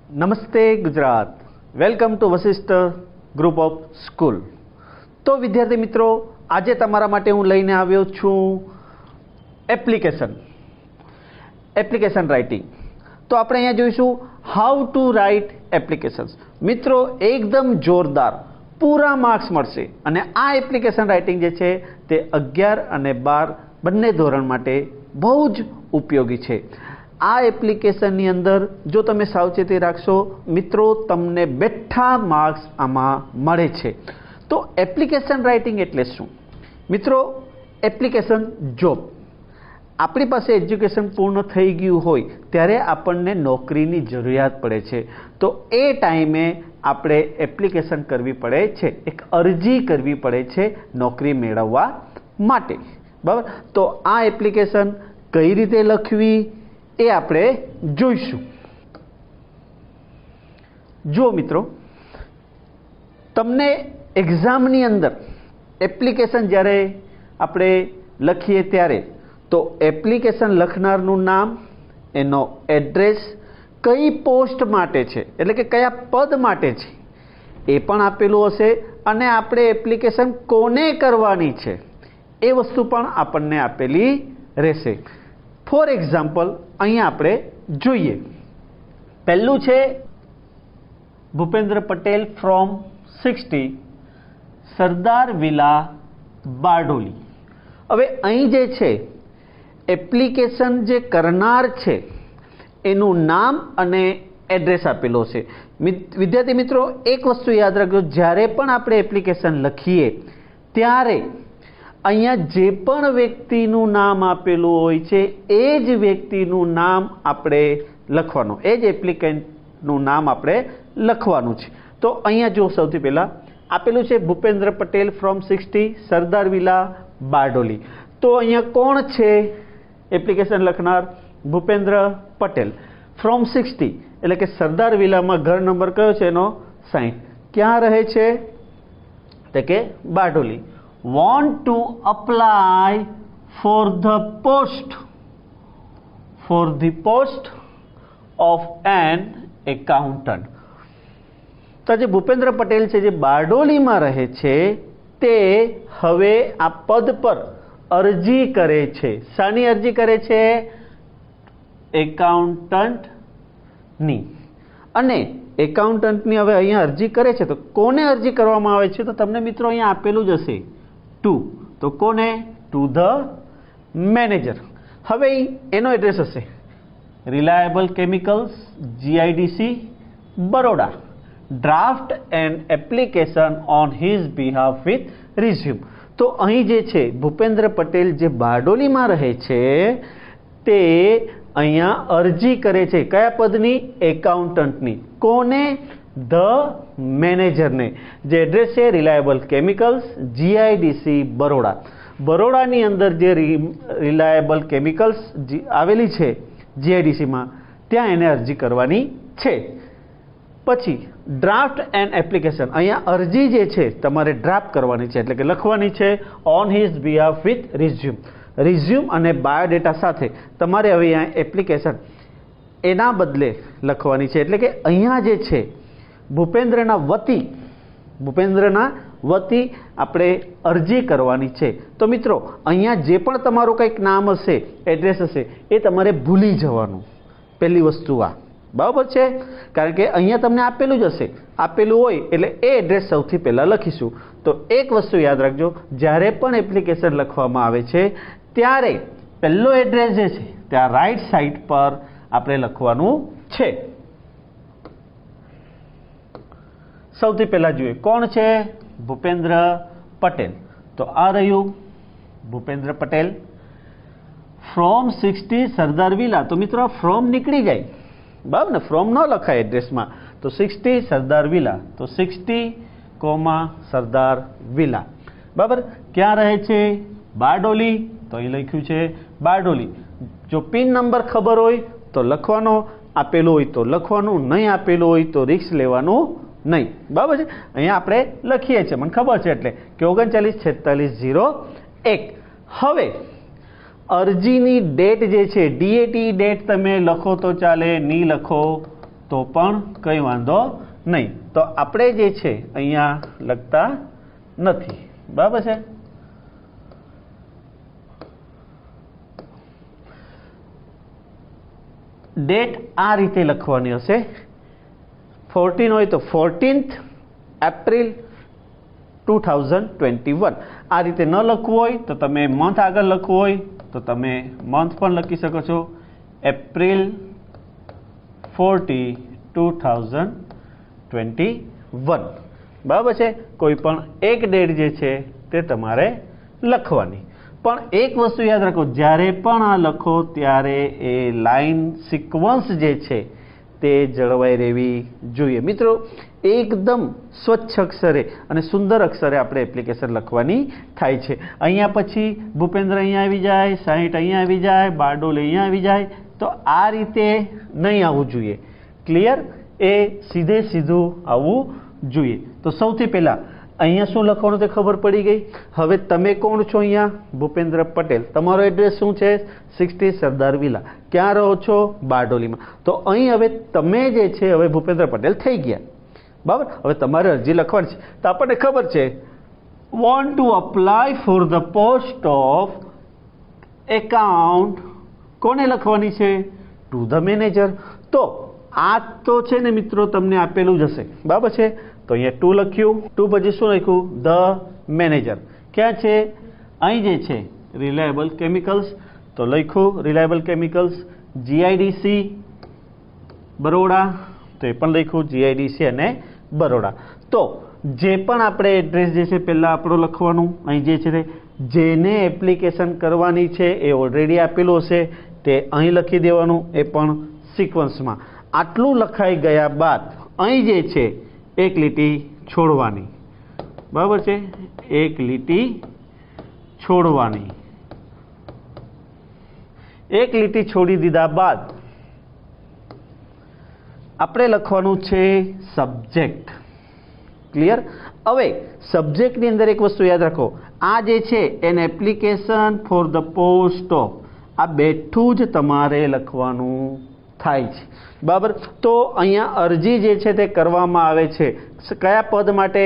નમસ્તે Gujarat, welcome to Vashishth group of school. તો વિદ્યાર્થી મિત્રો, આજે તમારા માટે હું લઈને આવ્યો છું એપ્લિકેશન રાઇટિંગ। તો આપણે અહીંયા જોઈશું હાઉ ટુ રાઇટ એપ્લિકેશન્સ। મિત્રો એકદમ જોરદાર પૂરા માર્ક્સ મળશે અને આ એપ્લિકેશન રાઇટિંગ જે છે તે 11 અને 12 બંને ધોરણ માટે બહુ જ ઉપયોગી છે। આ એપ્લિકેશનની અંદર જો તમે સાવચેતી રાખશો મિત્રો, તમને બેઠા માર્ક્સ આમાં મળે છે। તો એપ્લિકેશન રાઇટિંગ એટલે શું મિત્રો? એપ્લિકેશન જોબ, આપણી પાસે એજ્યુકેશન પૂર્ણ થઈ ગયું હોય ત્યારે આપણને નોકરીની જરૂરિયાત પડે છે, તો એ ટાઈમે આપણે એપ્લિકેશન કરવી પડે છે, એક અરજી કરવી પડે છે નોકરી મેળવવા માટે, બરાબર? તો આ એપ્લિકેશન કઈ રીતે લખવી એ આપણે જોઈશું। જો મિત્રો, તમને એક્ઝામની અંદર એપ્લિકેશન જ્યારે આપણે લખીએ ત્યારે તો એપ્લિકેશન લખનારનું નામ, એનો એડ્રેસ, કઈ પોસ્ટ માટે છે એટલે કે કયા પદ માટે છે એ પણ આપેલું હશે, અને આપણે એપ્લિકેશન કોને કરવાની છે એ વસ્તુ પણ આપણને આપેલી રહેશે। ફોર એક્ઝામ્પલ અહીંયા આપણે જોઈએ, પહેલું છે Bhupendra Patel from 60 Sardar villa Bardoli. હવે અહીં જે છે એપ્લિકેશન જે કરનાર છે એનું નામ અને એડ્રેસ આપેલો છે। વિદ્યાર્થી મિત્રો, એક વસ્તુ યાદ રાખજો, જ્યારે પણ આપણે એપ્લિકેશન લખીએ ત્યારે અહીંયા જે પણ વ્યક્તિનું નામ આપેલું હોય છે એ જ વ્યક્તિનું નામ આપણે લખવાનું, એ જ એપ્લિકન્ટનું નામ આપણે લખવાનું છે। તો અહીંયા જો સૌથી પહેલાં આપેલું છે Bhupendra Patel from 60 Sardar villa Bardoli. તો અહીંયા કોણ છે એપ્લિકેશન લખનાર? ભૂપેન્દ્ર પટેલ ફ્રોમ 60 એટલે કે સરદાર વિલામાં ઘર નંબર કયો છે એનો? 60। ક્યાં રહે છે? તો કે Bardoli. Want to apply for the post of an accountant। તો જે ભૂપેન્દ્ર પટેલ છે જે બારડોલીમાં રહે છે તે હવે આ પદ પર અરજી કરે છે। શાની અરજી કરે છે? એકાઉન્ટન્ટની। અને એકાઉન્ટન્ટની હવે અહીંયા અરજી કરે છે તો કોને અરજી કરવામાં આવે છે? તો તમને મિત્રો અહીંયા આપેલું જ હશે ટુ, તો કોને? To the manager. હવે એનો એડ્રેસ હશે reliable chemicals, GIDC, Baroda, draft and application on his behalf with resume. તો અહીં જે છે ભૂપેન્દ્ર પટેલ જે બારડોલીમાં રહે છે તે અહીંયા અરજી કરે છે કયા પદની? એકાઉન્ટન્ટની। કોને? ધ મેનેજરને। જે એડ્રેસ છે રિલાયબલ કેમિકલ્સ, GIDC, બરોડા। બરોડાની અંદર જે રિલાયબલ કેમિકલ્સ આવેલી છે GIDCમાં, ત્યાં એને અરજી કરવાની છે। પછી ડ્રાફ્ટ એન્ડ એપ્લિકેશન, અહીંયા અરજી જે છે તમારે ડ્રાફ્ટ કરવાની છે એટલે કે લખવાની છે on his behalf with resume અને બાયોડેટા સાથે તમારે હવે અહીંયા એપ્લિકેશન એના બદલે લખવાની છે। એટલે કે અહીંયા જે છે ભૂપેન્દ્રના વતી આપણે અરજી કરવાની છે। તો મિત્રો અહીંયા જે પણ તમારું કંઈક નામ હશે, એડ્રેસ હશે, એ તમારે ભૂલી જવાનું, પહેલી વસ્તુ આ, બરાબર છે? કારણ કે અહીંયા તમને આપેલું જ હશે, આપેલું હોય એટલે એ એડ્રેસ સૌથી પહેલાં લખીશું। તો એક વસ્તુ યાદ રાખજો, જ્યારે પણ એપ્લિકેશન લખવામાં આવે છે ત્યારે પહેલો એડ્રેસ જે છે ત્યાં રાઈટ સાઈડ પર આપણે લખવાનું છે। સૌથી પહેલાં જોઈએ કોણ છે? ભૂપેન્દ્ર પટેલ। તો આ રહ્યું Bhupendra Patel from 60 Sardar villa. તો મિત્રો ફ્રોમ નીકળી જાય, બરાબર ને? ફ્રોમ ન લખાય એડ્રેસમાં, તો 60 સરદાર વિલા, તો 60, સરદાર વિલા, બરાબર। ક્યાં રહે છે? બારડોલી, તો અહીં લખ્યું છે બારડોલી। જો પિન નંબર ખબર હોય તો લખવાનો, આપેલું હોય તો લખવાનું, નહીં આપેલું હોય તો રિસ્ક લેવાનું નહીં, બરાબર છે? અહીંયા આપણે લખીએ છીએ, મને ખબર છે એટલે કે 394601। હવે અરજીની ડેટ જે છે DAT ડેટ તમે લખો તો ચાલે, નહીં લખો તો तो पण कई वांधो नहीं। तो आपणे जे छे अहींया लखता नथी, बराबर छे। डेट आ रीते लखवानी हशे, 14 होय तो 14th एप्रिल 2021। आ रीते न लखवुं होय तो तमे मंथ आगळ लखवुं होय तो तमे मंथ पण लखी शको छो, एप्रिल 40 2021, बराबर छे। कोई पण एक डेट जे छे ते तमारे लखवानी। पण एक वस्तु याद रखो, ज्यारे पण आ लखो त्यारे ए लाइन सीक्वन्स जे छे ते जळवाई रहेवी जोईए। मित्रों, एकदम स्वच्छ अक्षरे अने सुंदर अक्षरे आपणे एप्लिकेशन लखवानी थाय छे। अहींया पछी भूपेन्द्र अहींया आवी जाय, 60 अहींया आवी जाय, बारडोल अहींया आवी जाय, तो आ रीते नहीं आववुं जोईए। क्लियर? ए सीधे सीधुं आववुं जोईए। तो सौथी पहेला अहींया शुं लखवानुं ते खबर पड़ी गई। हवे तमे कोण छो? अहींया भूपेन्द्र पटेल। तमारो एड्रेस शुं छे? 60 सरदार विला। क्यां रहो छो? बारडोलीमां। तो अहीं हवे तमे जे छे हवे भूपेन्द्र पटेल थई गया, बराबर। हवे तमारे अरजी लखवानी छे। तो आपणे खबर छे, वॉन्ट टू अप्लाय फॉर ध पोस्ट ऑफ एकाउंट, कोने लखवानी छे? टू ध मैनेजर। तो आ तो छे ने मित्रों तमने आपेલું જ હશે, बराबर छे। तो अहींया 2 लख्યું, 2 પછી શું લખ્યું? The manager. ક્યાં છે? અહીં જે છે રિલાયબલ કેમિકલ્સ, તો લખ્યું રિલાયબલ કેમિકલ્સ। જીઆઈડીસી બરોડા, તો એ પણ લખ્યું જીઆઈડીસી અને બરોડા। તો જે પણ આપણે એડ્રેસ જે છે પહેલાં આપણું લખવાનું, અહીં જે છે જેને એપ્લિકેશન કરવાની છે એ ઓલરેડી આપેલું હશે તે અહીં લખી દેવાનું, એ પણ સિક્વન્સમાં। આટલું લખાઈ ગયા બાદ અહીં જે છે એક લીટી છોડવાની, બરાબર છે, એક લીટી છોડવાની। એક લીટી છોડી દીધા બાદ આપણે લખવાનું છે સબ્જેક્ટ। ક્લિયર? હવે સબ્જેક્ટની અંદર એક વસ્તુ યાદ રાખો, આ જે છે N application for the post of, આ બેઠું જ તમારે લખવાનું થાય છે, બરાબર। તો અહીંયા અરજી જે છે તે કરવામાં આવે છે કયા પદ માટે?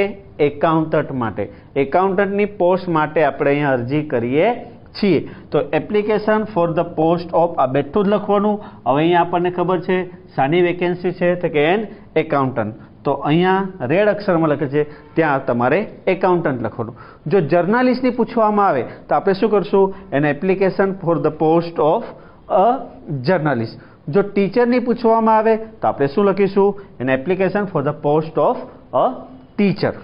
એકાઉન્ટન્ટ માટે। એકાઉન્ટન્ટની પોસ્ટ માટે આપણે અહીંયા અરજી કરીએ છીએ। તો application for the post of આ બેઠું જ લખવાનું। હવે અહીંયા આપણને ખબર છે શાની વેકેન્સી છે તો કે એન એકાઉન્ટન્ટ, તો અહીંયા રેડ અક્ષરમાં લખે છે ત્યાં તમારે એકાઉન્ટન્ટ લખવાનું। જો જર્નાલિસ્ટની પૂછવામાં આવે તો આપણે શું કરશું? N application for the post of a journalist. જો ટીચરની પૂછવામાં આવે તો આપણે શું લખીશું? N application for the post of a teacher.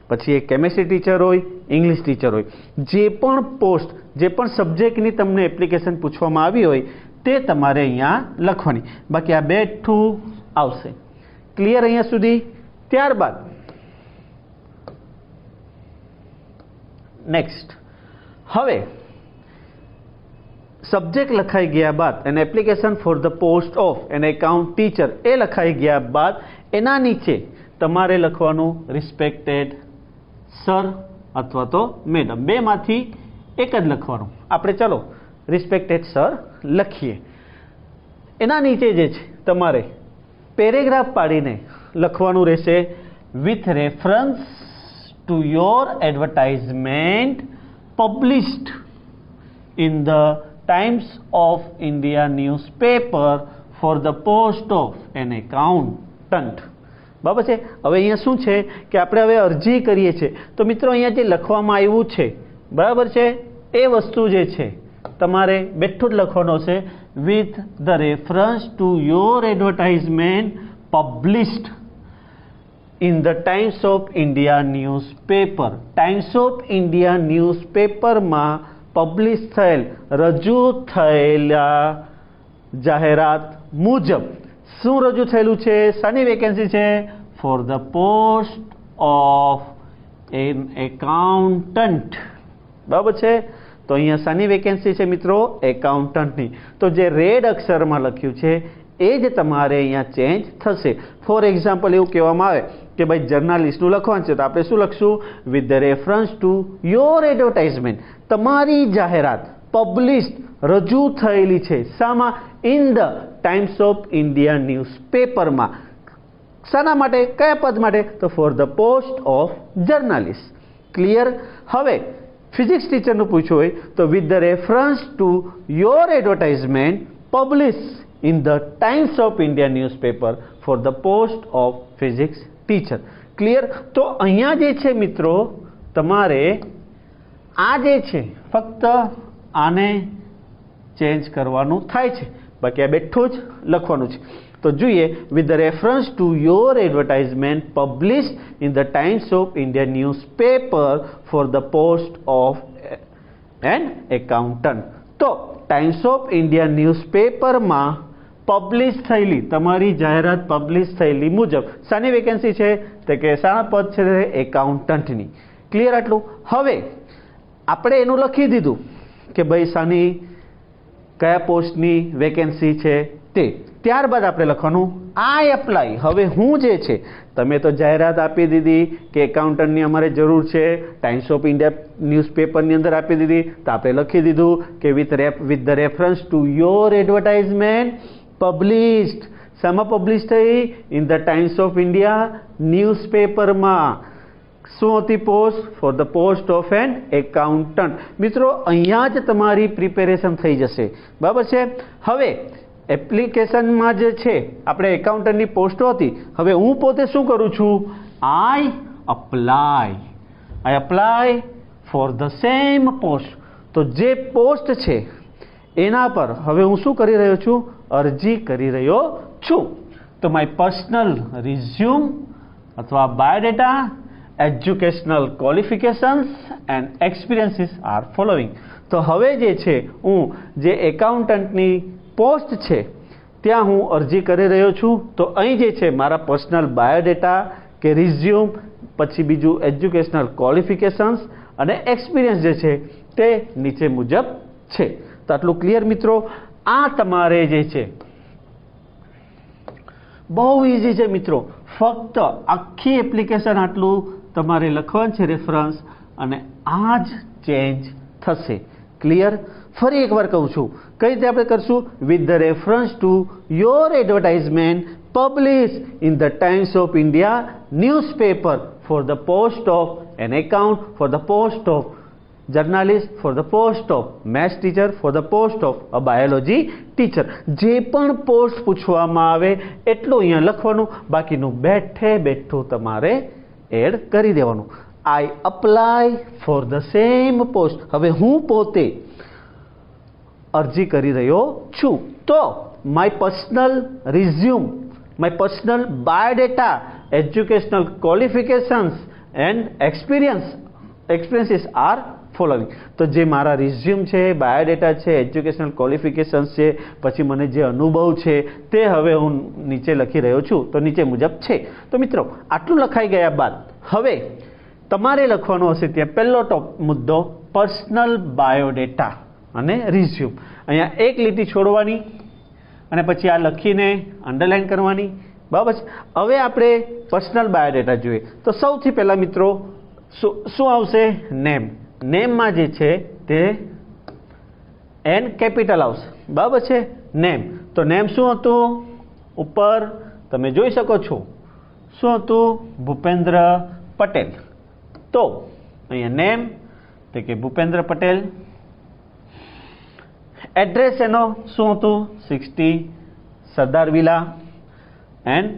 પછી એ કેમેસ્ટ્રી ટીચર હોય, ઇંગ્લિશ ટીચર હોય, જે પણ પોસ્ટ, જે પણ સબ્જેક્ટની તમને એપ્લિકેશન પૂછવામાં આવી હોય તે તમારે અહીંયા લખવાની। બાકી આ બેઠું આવશે। ક્લિયર અહીંયા સુધી? ત્યારબાદ નેક્સ્ટ, હવે સબ્જેક્ટ લખાઈ ગયા બાદ an application for the post of an account teacher એ લખાઈ ગયા બાદ એના નીચે તમારે લખવાનું રિસ્પેક્ટેડ સર અથવા તો મેડમ, બેમાંથી એક જ લખવાનું। આપણે ચાલો રિસ્પેક્ટેડ સર લખીએ। એના નીચે જે છે તમારે પેરેગ્રાફ પાડીને લખવાનું રહેશે, with reference to your advertisement published in the Times of India newspaper for the post of an accountant, બરાબર છે। હવે અહીંયા શું છે કે આપણે હવે અરજી કરીએ છીએ, તો મિત્રો અહીંયા જે લખવામાં આવ્યું છે, બરાબર છે, એ વસ્તુ જે છે તમારે બેઠું જ લખવાનું છે, with the reference to your advertisement published in the Times of India newspaper. Times of India ન્યૂઝપેપરમાં પબ્લિશ થયેલ, રજૂ થયેલા જાહેરાત મુજબ શું રજૂ થયેલું છે? શાની વેકેન્સી છે? For the post of an accountant, બરાબર છે। તો અહીંયા શાની વેકેન્સી છે મિત્રો? એકાઉન્ટન્ટની। તો જે રેડ અક્ષરમાં લખ્યું છે એ જ તમારે અહીંયા ચેન્જ થશે। ફોર એક્ઝામ્પલ એવું કહેવામાં આવે કે ભાઈ જર્નાલિસ્ટનું લખવાનું છે તો આપણે શું લખશું? With the reference to your advertisement, તમારી જાહેરાત પબ્લિશ્ડ રજૂ થયેલી છે, શામાં? In the Times of India ન્યૂઝપેપરમાં। શાના માટે, કયા પદ માટે? તો for the post of journalist. Clear? હવે ફિઝિક્સ ટીચરનું પૂછ્યું હોય તો with the reference to your advertisement publish in the Times of India newspaper for the post of physics teacher. Clear? તો અહીંયા જે છે મિત્રો તમારે આ જે છે ફક્ત આને ચેન્જ કરવાનું થાય છે, બાકી આ બેઠું જ લખવાનું છે. તો જોઈએ with the reference to your advertisement publish in the Times of India newspaper for the post of an accountant. તો ટાઈમ્સ ઓફ ઇન્ડિયા ન્યૂઝપેપરમાં પબ્લિશ થયેલી તમારી જાહેરાત પબ્લિશ થયેલી મુજબ શાની વેકેન્સી છે? તો કે શાના પદ છે? એકાઉન્ટન્ટની. ક્લિયર આટલું? હવે આપણે એનું લખી દીધું કે ભાઈ શાની કયા પોસ્ટની વેકેન્સી છે તે. ત્યારબાદ આપણે લખવાનું આઈ એપ્લાય. હવે હું જે છે તમે તો જાહેરાત આપી દીધી કે એકાઉન્ટન્ટની અમારે જરૂર છે, ટાઈમ્સ ઓફ ઇન્ડિયા ન્યૂઝપેપરની અંદર આપી દીધી, તો આપણે લખી દીધું કે with the reference to your advertisement published. શામાં પબ્લિશ થઈ? In the Times of India ન્યૂઝપેપરમાં. શું હતી post? For the post of an accountant. મિત્રો અહીંયા જ તમારી પ્રિપેરેશન થઈ જશે. બરાબર છે? હવે એપ્લિકેશનમાં જે છે આપણે એકાઉન્ટન્ટની પોસ્ટો હતી, હવે હું પોતે શું કરું છું? I apply for the same post. તો જે પોસ્ટ છે એના પર હવે હું શું કરી રહ્યો છું? અરજી કરી રહ્યો છું. તો માય પર્સનલ રિઝ્યુમ અથવા biodata, educational qualifications and experiences are following. તો હવે જે છે હું જે એકાઉન્ટન્ટની પોસ્ટ છે ત્યાં હું અરજી કરી રહ્યો છું. તો અહીં જે છે મારા પર્સનલ બાયોડેટા કે રિઝ્યુમ, પછી બીજું એજ્યુકેશનલ ક્વોલિફિકેશન્સ અને એક્સપિરિયન્સ જે છે તે નીચે મુજબ છે. તો આટલું ક્લિયર મિત્રો? આ તમારે જે છે બહુ ઇઝી છે મિત્રો. ફક્ત આખી એપ્લિકેશન આટલું તમારે લખવાનું છે રેફરન્સ, અને આ જ ચેન્જ થશે. ક્લિયર? ફરી એકવાર કહું છું, કઈ રીતે આપણે કરશું? With the reference to your advertisement publish in the Times of India newspaper for the post of an account, four the post of journalist, four the post of maths teacher, four the post of a biology teacher. જે પણ post પૂછવામાં આવે એટલું અહીંયા લખવાનું, બાકીનું બેઠે બેઠું તમારે એડ કરી દેવાનું. I apply for the same post. હવે હું પોતે અરજી કરી રહ્યો છું. તો my personal resume, my personal biodata, educational qualifications and experiences are following. તો જે મારા રિઝ્યુમ છે, બાયોડેટા છે, એજ્યુકેશનલ ક્વોલિફિકેશન્સ છે, પછી મને જે અનુભવ છે તે હવે હું નીચે લખી રહ્યો છું. તો નીચે મુજબ છે. તો મિત્રો આટલું લખાઈ ગયા બાદ હવે તમારે લખવાનો હશે ત્યાં પહેલો મુદ્દો પર્સનલ બાયોડેટા અને રિઝ્યુમ. અહીંયા એક લીટી છોડવાની અને પછી આ લખીને અંડરલાઈન કરવાની. બરાબર છે? હવે આપણે પર્સનલ બાયોડેટા જોઈએ તો સૌથી પહેલાં મિત્રો શું આવશે? નેમ. નેમમાં જે છે તે એન કેપિટલ આવશે. બરાબર છે? નેમ. તો નેમ શું હતું? ઉપર તમે જોઈ શકો છો શું હતું? ભૂપેન્દ્ર પટેલ. તો અહીંયા નેમ તો કે ભૂપેન્દ્ર પટેલ. એડ્રેસ એનો શું હતું? 60 સરદાર વિલા એન્ડ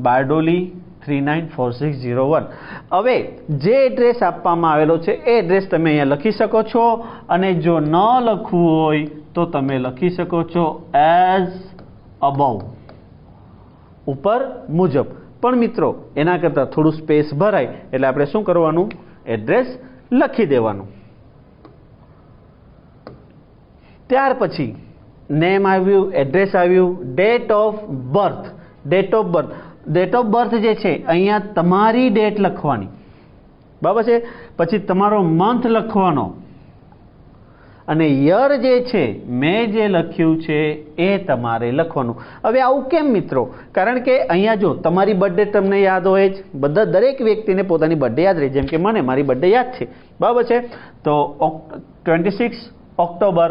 બારડોલી 394601. હવે જે એડ્રેસ આપવામાં આવેલો છે એ એડ્રેસ તમે અહીંયા લખી શકો છો, અને જો ન લખવું હોય તો તમે લખી શકો છો એઝ અબવ, ઉપર મુજબ. પણ મિત્રો એના કરતાં થોડું સ્પેસ ભરાય એટલે આપણે શું કરવાનું? એડ્રેસ લખી દેવાનું. ત્યાર પછી નેમ આવ્યું, એડ્રેસ આવ્યું, date of birth. Date of birth જે છે અહીંયા તમારી ડેટ લખવાની. બરાબર છે? પછી તમારો મંથ લખવાનો, અને યર જે છે મેં જે લખ્યું છે એ તમારે લખવાનું. હવે આવું કેમ મિત્રો? કારણ કે અહીંયા જો તમારી બર્થડે તમને યાદ હોય જ, દરેક વ્યક્તિને પોતાની બર્થડે યાદ રહે. જેમ કે મને મારી બર્થડે યાદ છે. બરાબર છે? તો 26 ઓક્ટોબર.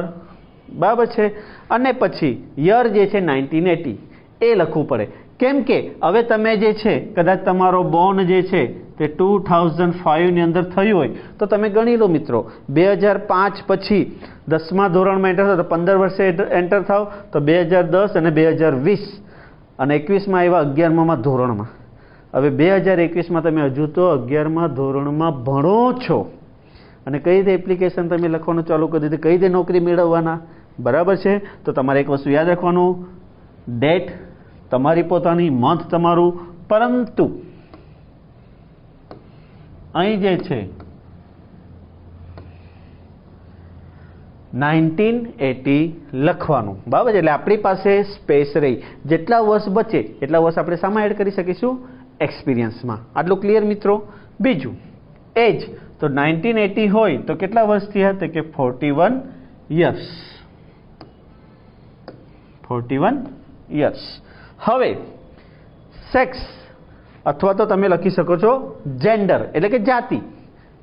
બરાબર છે? અને પછી યર જે છે 1980 એ લખવું પડે. કેમ કે હવે તમે જે છે કદાચ તમારો બોર્ન જે છે તે 2005ની અંદર થયું હોય તો તમે ગણી લો મિત્રો 2005 પછી 10મા ધોરણમાં એન્ટર થાવ તો 15 વર્ષે એન્ટર થાવ તો 2010 અને 2020 અને 21માં આવ્યા 11મા ધોરણમાં. હવે 2021માં તમે હજુ તો 11મા ધોરણમાં ભણો છો અને કઈ રીતે એપ્લિકેશન તમે લખવાનું ચાલુ કરી દીધી, કઈ રીતે નોકરી મેળવવાના, બરાબર છે. તો તમારે એક વસ્તુ યાદ રાખવાનું, ડેટ તમારી પોતાની, મંથ તમારું, પરંતુ અહીં જે છે 1980 લખવાનું, બરાબર છે. એટલે આપણી પાસે સ્પેસ રહી, જેટલા વર્ષ બચે એટલા વર્ષ આપણે શામાં એડ કરી શકીશું? એક્સપિરિયન્સમાં. આટલું ક્લિયર મિત્રો? બીજું એજ, તો 1980 હોય તો કેટલા વર્ષ થયા? તો કે 41 યર્સ. 41 યર્સ. હવે સેક્સ અથવા તો તમે લખી શકો છો જેન્ડર, એટલે કે જાતિ,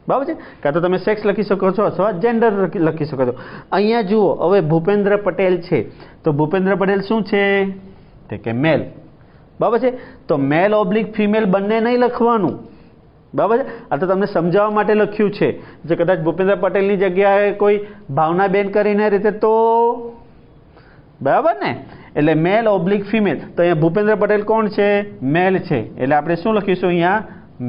બરાબર છે. કાં તો તમે સેક્સ લખી શકો છો અથવા જેન્ડર લખી શકો છો. અહીંયા જુઓ, હવે ભૂપેન્દ્ર પટેલ છે તો ભૂપેન્દ્ર પટેલ શું છે? તે કે મેલ, બરાબર છે. તો મેલ ઓબ્લિક ફિમેલ બંને નહીં લખવાનું, બરાબર છે. આ તો તમને સમજાવવા માટે લખ્યું છે. જો કદાચ ભૂપેન્દ્ર પટેલની જગ્યાએ કોઈ ભાવનાબેન કરીને રીતે તો બરાબર ને, એટલે મેલ ઓબ્લિક ફિમેલ. તો અહીંયા ભૂપેન્દ્ર પટેલ કોણ છે? મેલ છે, એટલે આપણે શું લખીશું અહીંયા?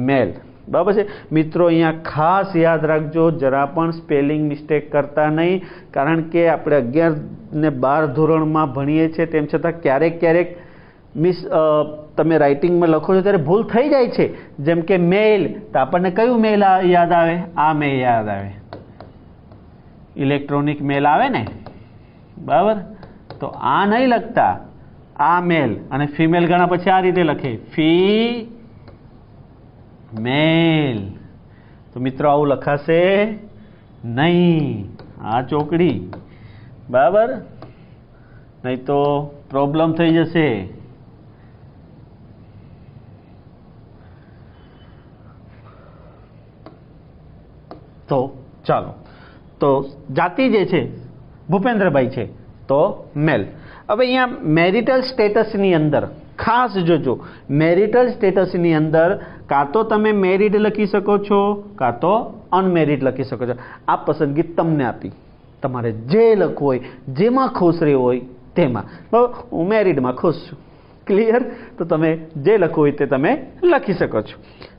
મેલ, બરાબર છે. મિત્રો અહીંયા ખાસ યાદ રાખજો, જરા પણ સ્પેલિંગ મિસ્ટેક કરતા નહીં, કારણ કે આપણે 11 ને 12 ધોરણમાં ભણીએ છીએ, તેમ છતાં ક્યારેક તમે રાઇટિંગમાં લખો છો ત્યારે ભૂલ થઈ જાય છે. જેમ કે મેલ, તો આપણને કયું મેલ યાદ આવે? આ મેલ યાદ આવે, ઇલેક્ટ્રોનિક મેલ આવે ને, બરાબર. તો આ નહીં લખતા, આ મેલ, અને ફિમેલ ગણા પછી આ રીતે લખે, ફી મેલ. તો મિત્રો આવું લખાશે નહીં, આ ચોકડી, બરાબર, નહીં તો પ્રોબ્લેમ થઈ જશે. તો ચાલો, તો જાતિ જે છે ભૂપેન્દ્રભાઈ છે તો મેલ. હવે અહીંયા મેરિટલ સ્ટેટસની અંદર ખાસ જોજો, મેરિટલ સ્ટેટસની અંદર કાં તો તમે મેરિડ લખી શકો છો કાં તો અનમેરિડ લખી શકો છો. આ પસંદગી તમને આપી, તમારે જે લખવું હોય, જેમાં ખુશ રહેવું હોય તેમાં. બરાબર, હું મેરિડમાં ખુશ છું, ક્લિયર. તો તમે જે લખવું હોય તે તમે લખી શકો છો.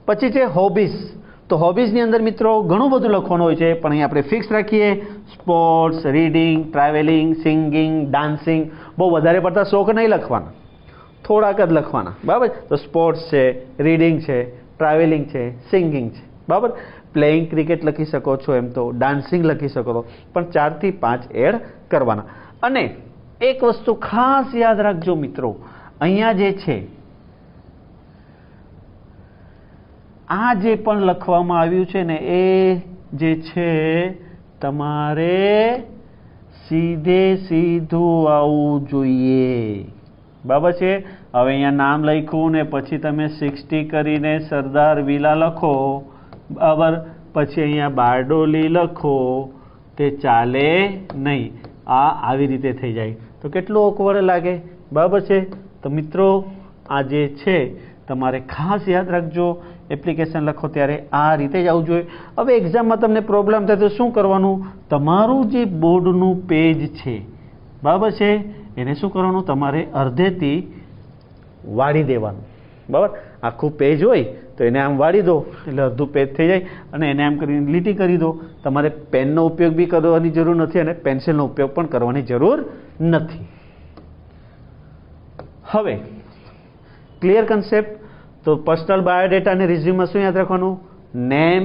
પછી છે હોબીઝ. તો હોબીઝની અંદર મિત્રો ઘણું બધું લખવાનું હોય છે, પણ અહીંયા આપણે ફિક્સ રાખીએ, sports, reading, travelling, singing, dancing. બહુ વધારે પડતા શોખ નહીં લખવાના, થોડાક જ લખવાના, બરાબર. તો સ્પોર્ટ્સ છે, રીડિંગ છે, ટ્રાવેલિંગ છે, સિંગિંગ છે, બરાબર. પ્લેઇંગ ક્રિકેટ લખી શકો છો, એમ તો ડાન્સિંગ લખી શકો છો, પણ 4 થી 5 એડ કરવાના. અને એક વસ્તુ ખાસ યાદ રાખજો મિત્રો, અહીંયા જે છે આ જે પણ લખવામાં આવ્યું છે ને એ જે છે તમારે સીધું આવવું જોઈએ, બરાબર છે. હવે અહીંયા નામ લખ્યું ને પછી તમે 60 કરીને સરદાર વિલા લખો, બરાબર. પછી અહીંયા બારડોલી લખો, તે ચાલે નહીં. આ આવી રીતે થઈ જાય તો કેટલું ઓકવર્ડ લાગે, બરાબર છે. તો મિત્રો આ જે છે તમારે ખાસ યાદ રાખજો, એપ્લિકેશન લખો ત્યારે આ રીતે જ આવવું જોઈએ. હવે એક્ઝામમાં તમને પ્રોબ્લેમ થાય તો શું કરવાનું? તમારું જે બોર્ડનું પેજ છે, બરાબર છે, એને શું કરવાનું? તમારે અડધેથી વાળી દેવાનું, બરાબર. આખું પેજ હોય તો એને આમ વાળી દો એટલે અડધું પેજ થઈ જાય, અને એને આમ કરીને લીટી કરી દો. તમારે પેનનો ઉપયોગ બી કરવાની જરૂર નથી અને પેન્સિલનો ઉપયોગ પણ કરવાની જરૂર નથી. હવે ક્લિયર કન્સેપ્ટ? તો પર્સનલ બાયોડેટા અને રિઝ્યુમમાં શું યાદ રાખવાનું? Name,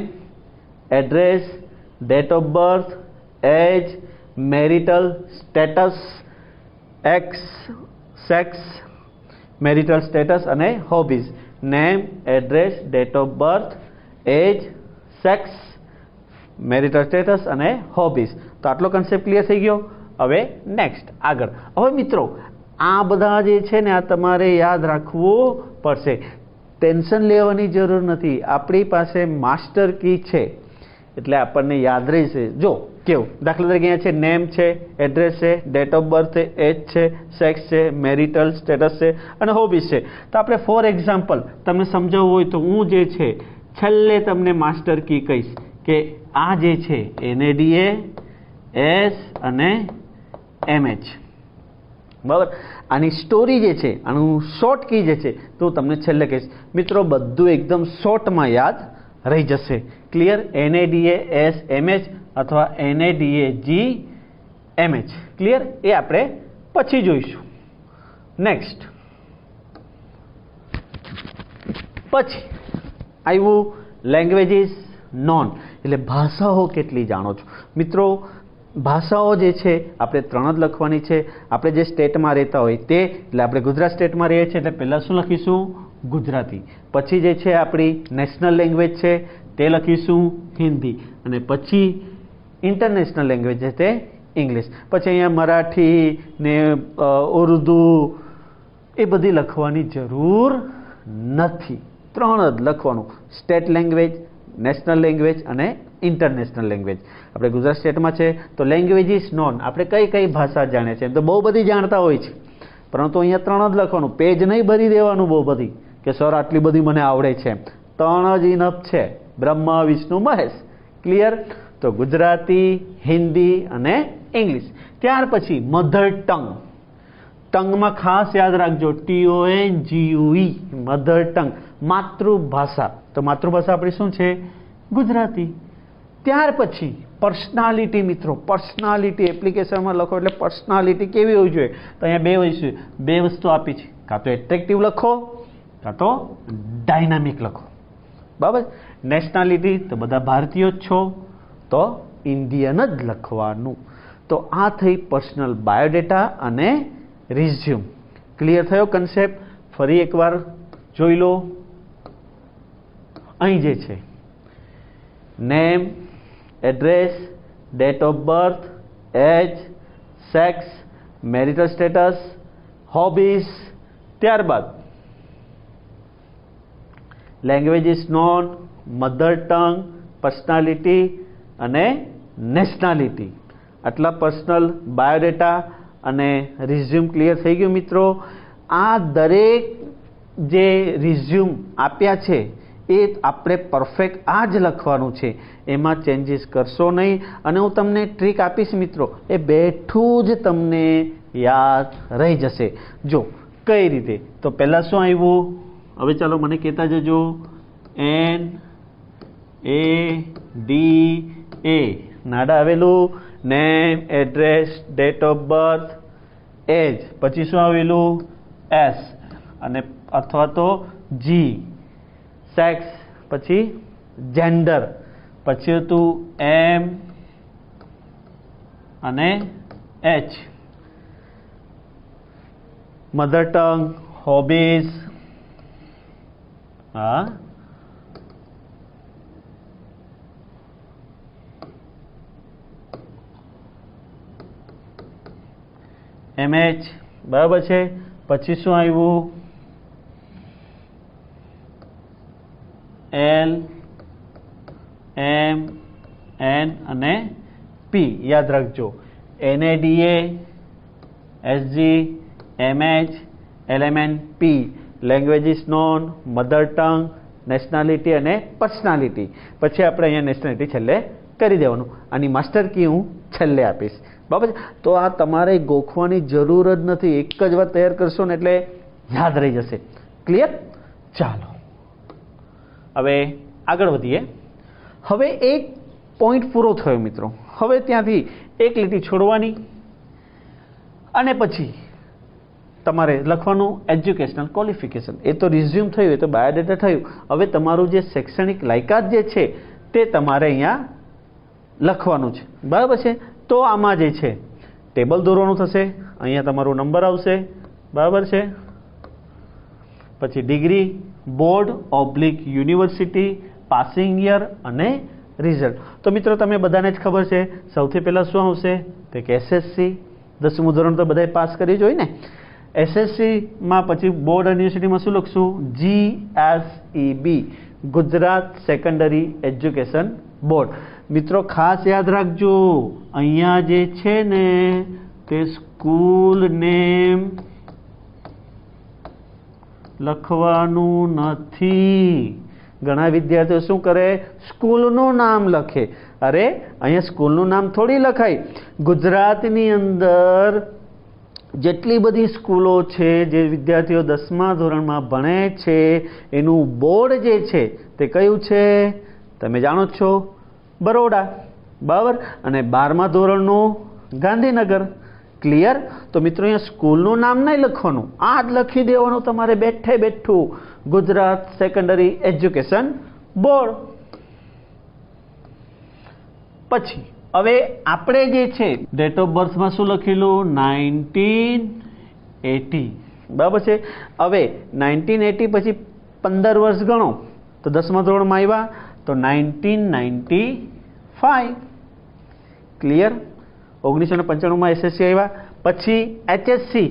address, date of birth, age, marital status, sex, marital status અને hobbies. Name, address, date of birth, age, sex, marital status અને હોબીઝ. તો આટલો કન્સેપ્ટ ક્લિયર થઈ ગયો. હવે નેક્સ્ટ આગળ. હવે મિત્રો આ બધા જે છે ને આ તમારે યાદ રાખવું પડશે, ટેન્શન લેવાની જરૂર નથી. આપણી પાસે માસ્ટર કી છે એટલે આપણને યાદ રહેશે. જો કેવું. દાખલા તરીકે અહીંયા છે નેમ છે, એડ્રેસ છે, ડેટ ઓફ બર્થ છે, એજ છે, સેક્સ છે, મેરિટલ સ્ટેટસ છે અને હોબીઝ છે. તો આપણે ફોર એક્ઝામ્પલ તમને સમજાવવું હોય તો હું જે છે છેલ્લે તમને માસ્ટર કી કહીશ કે આ જે છે NADA S અને MH, બરાબર. આની સ્ટોરી જે છે, આનું શોર્ટ કી જે છે તો હું તમને છેલ્લે કહીશ. મિત્રો બધું એકદમ શોર્ટમાં યાદ રહી જશે. ક્લિયર? NADA S MH અથવા NADA G MH. ક્લિયર? એ આપણે પછી જોઈશું. નેક્સ્ટ પછી આવ્યું લેંગ્વેજીસ નોન, એટલે ભાષાઓ કેટલી જાણો છો. મિત્રો ભાષાઓ જે છે આપણે 3 જ લખવાની છે. આપણે જે સ્ટેટમાં રહેતા હોય તે, એટલે આપણે ગુજરાત સ્ટેટમાં રહીએ છીએ એટલે પહેલાં શું લખીશું? ગુજરાતી. પછી જે છે આપણી નેશનલ લેંગ્વેજ છે તે લખીશું હિન્દી, અને પછી ઇન્ટરનેશનલ લેંગ્વેજ છે તે ઇંગ્લિશ. પછી અહીંયા મરાઠી ને ઉર્દુ એ બધી લખવાની જરૂર નથી. 3 જ લખવાનું: સ્ટેટ લેંગ્વેજ, નેશનલ લેંગ્વેજ અને ઇન્ટરનેશનલ લેંગ્વેજ. આપણે ગુજરાત સ્ટેટમાં છે તો લેંગ્વેજીસ નોન, આપણે કઈ કઈ ભાષા જાણીએ છીએ. તો બહુ બધી જાણતા હોય છે, પરંતુ અહીંયા 3 જ લખવાનું. પેજ નહીં ભરી દેવાનું બહુ બધી કે સર આટલી બધી મને આવડે છે. 3 જ ઇનફ છે: બ્રહ્મા, વિષ્ણુ, મહેશ. ક્લિયર? તો ગુજરાતી, હિન્દી અને ઇંગ્લિશ. ત્યાર પછી મધર ટંગ. ટંગમાં ખાસ યાદ રાખજો TONGUE, મધર ટંગ, માતૃભાષા. તો માતૃભાષા આપણી શું છે? ગુજરાતી. ત્યાર પછી પર્સનાલિટી. મિત્રો પર્સનાલિટી એપ્લિકેશનમાં લખો એટલે પર્સનાલિટી કેવી હોવી જોઈએ? તો અહીંયા 2 વસ્તુ આપી છે: કાં તો એટ્રેક્ટિવ લખો કાં તો ડાયનામિક લખો. બરાબર. નેશનાલિટી તો બધા ભારતીયો જ છો તો ઇન્ડિયન જ લખવાનું. તો આ થઈ પર્સનલ બાયોડેટા અને રિઝ્યુમ. ક્લિયર થયો કન્સેપ્ટ? ફરી એકવાર જોઈ લો. અહીં જે છે name, address, date of birth, age, sex, marital status, hobbies. ત્યારબાદ languages known, mother tongue, personality અને નેશનાલિટી. આટલા પર્સનલ બાયોડેટા અને રિઝ્યુમ ક્લિયર થઈ ગયું. મિત્રો આ દરેક જે રિઝ્યુમ આપ્યા છે એ આપણે પરફેક્ટ આ જ લખવાનું છે, એમાં ચેન્જીસ કરશો નહીં. અને હું તમને ટ્રીક આપીશ મિત્રો, એ બેઠું જ તમને યાદ રહી જશે. જો કઈ રીતે, તો પહેલાં શું આવ્યું? હવે ચાલો મને કહેતા જજો. NADA નાડા આવેલું, name, address, date of birth, age. પછી શું આવેલું? S અને અથવા તો G, સેક્સ. પછી જેન્ડર. પછી હતું M અને H, મધર ટંગ, હોબીઝ. હા, MH. બરાબર છે. પછી શું આવ્યું? L, M, N અને P. યાદ રાખજો. NADA, SG, MH, LMN, P. Languages known, mother tongue, nationality અને પર્સનાલિટી. પછી આપણે અહીંયા નેશનાલિટી છેલ્લે કરી દેવાનું. આની માસ્ટર કી હું છેલ્લે આપીશ. બરાબર. તો આ તમારે ગોખવાની જરૂર જ નથી. એક જ વાર તૈયાર કરશો ને એટલે યાદ રહી જશે. ક્લિયર? ચાલો હવે આગળ વધીએ. હવે એક પોઈન્ટ પૂરો થયો મિત્રો. હવે ત્યાંથી એક લીટી છોડવાની અને પછી તમારે લખવાનું એજ્યુકેશનલ ક્વોલિફિકેશન. એ તો રિઝ્યુમ થયું, એ તો બાયોડેટા થયું. હવે તમારું જે શૈક્ષણિક લાયકાત જે છે તે તમારે અહીંયા લખવાનું છે. બરાબર છે. તો આમાં જે છે ટેબલ દોરવાનું થશે. અહીંયા તમારો નંબર આવશે. બરાબર છે. પછી degree, board / university, passing year અને રિઝલ્ટ. તો મિત્રો તમે બધાને જ ખબર છે સૌથી પહેલાં શું આવશે? તો કે SSC 10મું ધોરણ તો બધાએ પાસ કરી જોઈએ ને. SSCમાં પછી બોર્ડ અને યુનિવર્સિટીમાં શું લખશું? GSEB, Gujarat secondary education board. મિત્રો ખાસ યાદ રાખજો, અહીંયા જે છે ને તે સ્કૂલ નેમ લખવાનું નથી. ઘણા વિદ્યાર્થીઓ શું કરે, સ્કૂલનું નામ લખે. અરે અહીંયા સ્કૂલનું નામ થોડી લખાય. ગુજરાતની અંદર જેટલી બધી સ્કૂલો છે, જે વિદ્યાર્થીઓ 10મા ધોરણમાં ભણે છે, એનું બોર્ડ જે છે તે કયું છે તમે જાણો છો, બરોડા. બરાબર. અને 12મા ધોરણનું ગાંધીનગર. ક્લિયર? તો મિત્રો અહીંયા સ્કૂલનું નામ નહીં લખવાનું, આ જ લખી દેવાનું તમારે બેઠે બેઠું, ગુજરાત સેકન્ડરી એજ્યુકેશન બોર્ડ. પછી હવે આપણે જે છે ડેટ ઓફ બર્થમાં શું લખેલું, 1980. બરાબર છે. હવે 1980 પછી 15 વર્ષ ગણો તો 10મા ધોરણમાં આવ્યા તો 1995. ક્લિયર? 1995માં એસએસસી આવ્યા. પછી એચએસસી,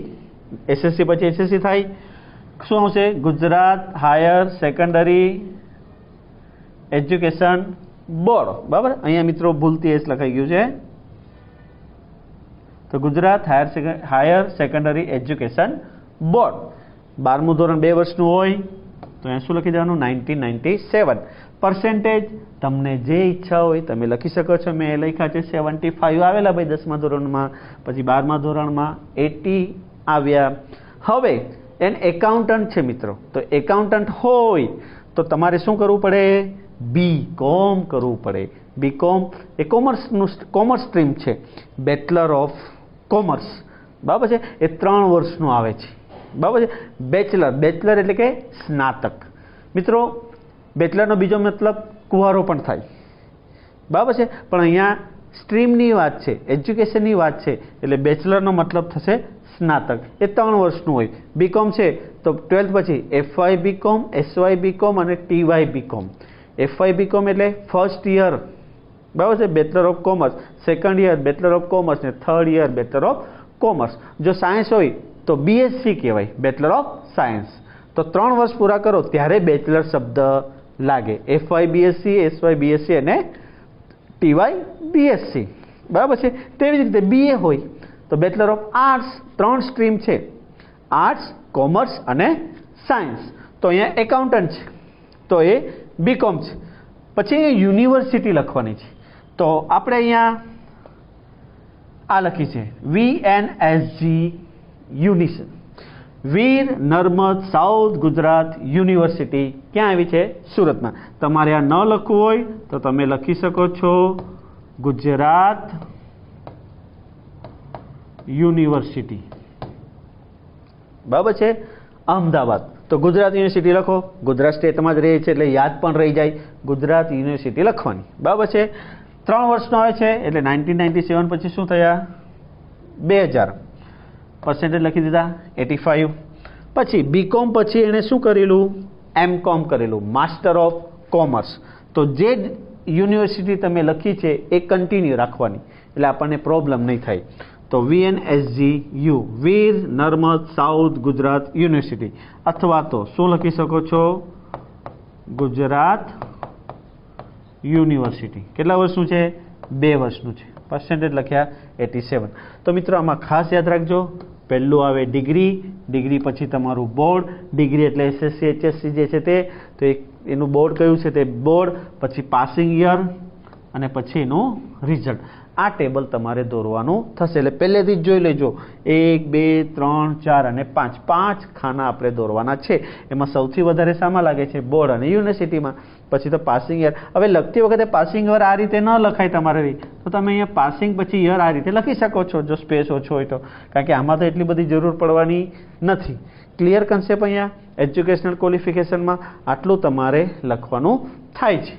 એસએસસી પછી એસએસસી થાય, શું આવશે, Gujarat higher secondary education board. બરાબર. અહીંયા મિત્રો ભૂલથી એસ લખાઈ ગયું છે, તો Gujarat higher secondary education board. 12મું ધોરણ 2 વર્ષનું હોય તો અહીંયા શું લખી દેવાનું, 1997. પર્સેન્ટેજ તમને જે ઈચ્છા હોય તમે લખી શકો છો. મેં લખ્યા છે 75 આવેલા ભાઈ 10મા ધોરણમાં, પછી 12મા ધોરણમાં 80 આવ્યા. હવે એને એકાઉન્ટન્ટ છે મિત્રો, તો એકાઉન્ટન્ટ હોય તો તમારે શું કરવું પડે, BCom કરવું પડે. BCom એ કોમર્સ સ્ટ્રીમ છે, બેચલર ઓફ કોમર્સ. બરાબર છે. એ 3 વર્ષનું આવે છે. બરાબર છે. બેચલર એટલે કે સ્નાતક. મિત્રો બેચલરનો બીજો મતલબ કુંવારો પણ થાય. બરાબર છે. પણ અહીંયા સ્ટ્રીમની વાત છે, એજ્યુકેશનની વાત છે, એટલે બેચલરનો મતલબ થશે સ્નાતક. એ 3 વર્ષનું હોય. BCom છે તો 12th પછી FY BCom, SY BCom અને TY BCom. FY BCom એટલે ફર્સ્ટ યર, બરાબર છે, bachelor of commerce. Second year bachelor of commerce ને third year bachelor of commerce. જો સાયન્સ હોય તો BSc કહેવાય, બેચલર ઓફ સાયન્સ. તો 3 વર્ષ પૂરા કરો ત્યારે બેચલર શબ્દ લાગે. FY BSc, SY BSc અને TY BSc. બરાબર છે. તેવી જ રીતે BA હોય તો બેચલર ઓફ આર્ટ્સ. 3 સ્ટ્રીમ છે, આર્ટ્સ, કોમર્સ અને સાયન્સ. તો અહીંયા એકાઉન્ટન્ટ છે તો એ BCom છે. પછી અહીંયા યુનિવર્સિટી લખવાની છે, તો આપણે અહીંયા આ લખી છે VNSG યુનિસન, Veer Narmad south Gujarat university. ક્યાં આવી છે, સુરતમાં. તમારે આ ન લખવું હોય તો તમે લખી શકો છો ગુજરાત યુનિવર્સિટી. બરાબર છે. અમદાવાદ તો ગુજરાત યુનિવર્સિટી લખો, ગુજરાત સ્ટેટમાં જ રહે છે એટલે યાદ પણ રહી જાય, ગુજરાત યુનિવર્સિટી લખવાની. બરાબર છે. 3 વર્ષનો આવે છે એટલે 1997 પછી શું થયા, 2000. પર્સેન્ટેજ લખી દીધા 85. પછી BCom પછી એણે શું કરેલું, MCom કરેલું, માસ્ટર ઓફ કોમર્સ. તો જે યુનિવર્સિટી તમે લખી છે એ કન્ટિન્યુ રાખવાની, એટલે આપણને પ્રોબ્લેમ નહીં થાય. તો VNSGU, Veer Narmad south Gujarat university, અથવા તો શું લખી શકો છો, ગુજરાત યુનિવર્સિટી. કેટલા વર્ષનું છે, 2 વર્ષનું છે. પર્સેન્ટેજ લખ્યા 87. તો મિત્રો આમાં ખાસ યાદ રાખજો, પહેલું આવે ડિગ્રી, ડિગ્રી પછી તમારું બોર્ડ. ડિગ્રી એટલે SSC HSC જે છે તે, તો એનું બોર્ડ કયું છે તે બોર્ડ, પછી પાસિંગ યર અને પછી એનું રિઝલ્ટ. આ ટેબલ તમારે દોરવાનું થશે. એટલે પહેલેથી જ જોઈ લેજો, 1 2 3 4 અને 5, 5 ખાના આપણે દોરવાના છે. એમાં સૌથી વધારે શામાં લાગે છે, બોર્ડ અને યુનિવર્સિટીમાં. પછી તો પાસિંગ યર. હવે લખતી વખતે પાસિંગ યર આ રીતે ન લખાય તમારે, તો તમે અહીંયા પાસિંગ પછી યર આ રીતે લખી શકો છો, જો સ્પેસ ઓછો હોય તો. કારણ કે આમાં તો એટલી બધી જરૂર પડવાની નથી. Clear concept? અહીંયા એજ્યુકેશનલ ક્વોલિફિકેશનમાં આટલું તમારે લખવાનું થાય છે.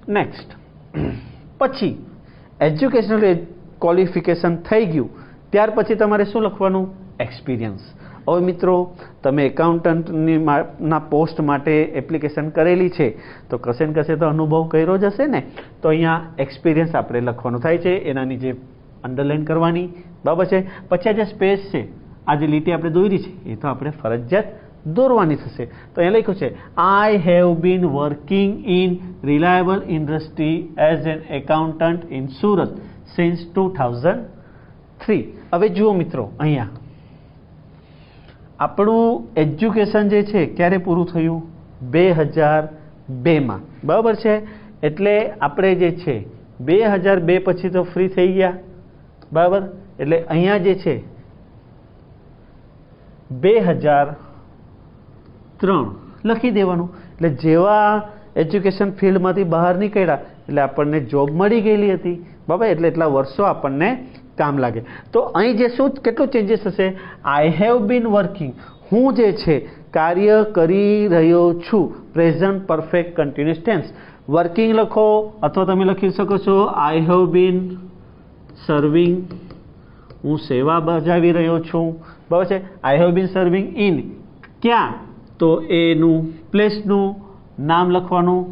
નેક્સ્ટ, પછી એજ્યુકેશનલ ક્વોલિફિકેશન થઈ ગયું, ત્યાર પછી તમારે શું લખવાનું, એક્સપિરિયન્સ. હવે મિત્રો તમે એકાઉન્ટન્ટની ના પોસ્ટ માટે એપ્લિકેશન કરેલી છે તો કશે ને કશે તો અનુભવ કર્યો જ હશે ને. તો અહીંયા એક્સપિરિયન્સ આપણે લખવાનું થાય છે, એના નીચે અંડરલાઈન કરવાની. બરાબર છે. પછી આ જે સ્પેસ છે, આ જે લીટી આપણે દોરી છે એ તો આપણે ફરજિયાત દોરવાની થશે. તો અહીંયા લખ્યું છે આઈ have been working in reliable industry as an accountant in Surat since 2003. હવે જુઓ મિત્રો, અહીંયા આપણું એજ્યુકેશન જે છે ક્યારે પૂરું થયું? 2002માં. બરાબર છે. એટલે આપણે જે છે 2002 પછી તો ફ્રી થઈ ગયા. બરાબર. એટલે અહીંયા જે છે 2003 લખી દેવાનું. એટલે જેવા એજ્યુકેશન ફિલ્ડમાંથી બહાર નીકળ્યા એટલે આપણને જોબ મળી ગયેલી હતી. બરાબર. એટલે એટલા વર્ષો આપણને કામ લાગે. તો અહીં જે શું કેટલું ચેન્જીસ થશે? આઈ હેવ બીન વર્કિંગ, હું જે છે કાર્ય કરી રહ્યો છું. Present perfect continuous tense. Working લખો અથવા તમે લખી શકો છો આઈ હેવ બીન સર્વિંગ, હું સેવા બજાવી રહ્યો છું. બરાબર છે. આઈ હેવ બીન સર્વિંગ ઇન, ક્યાં? તો એનું પ્લેસનું નામ લખવાનું.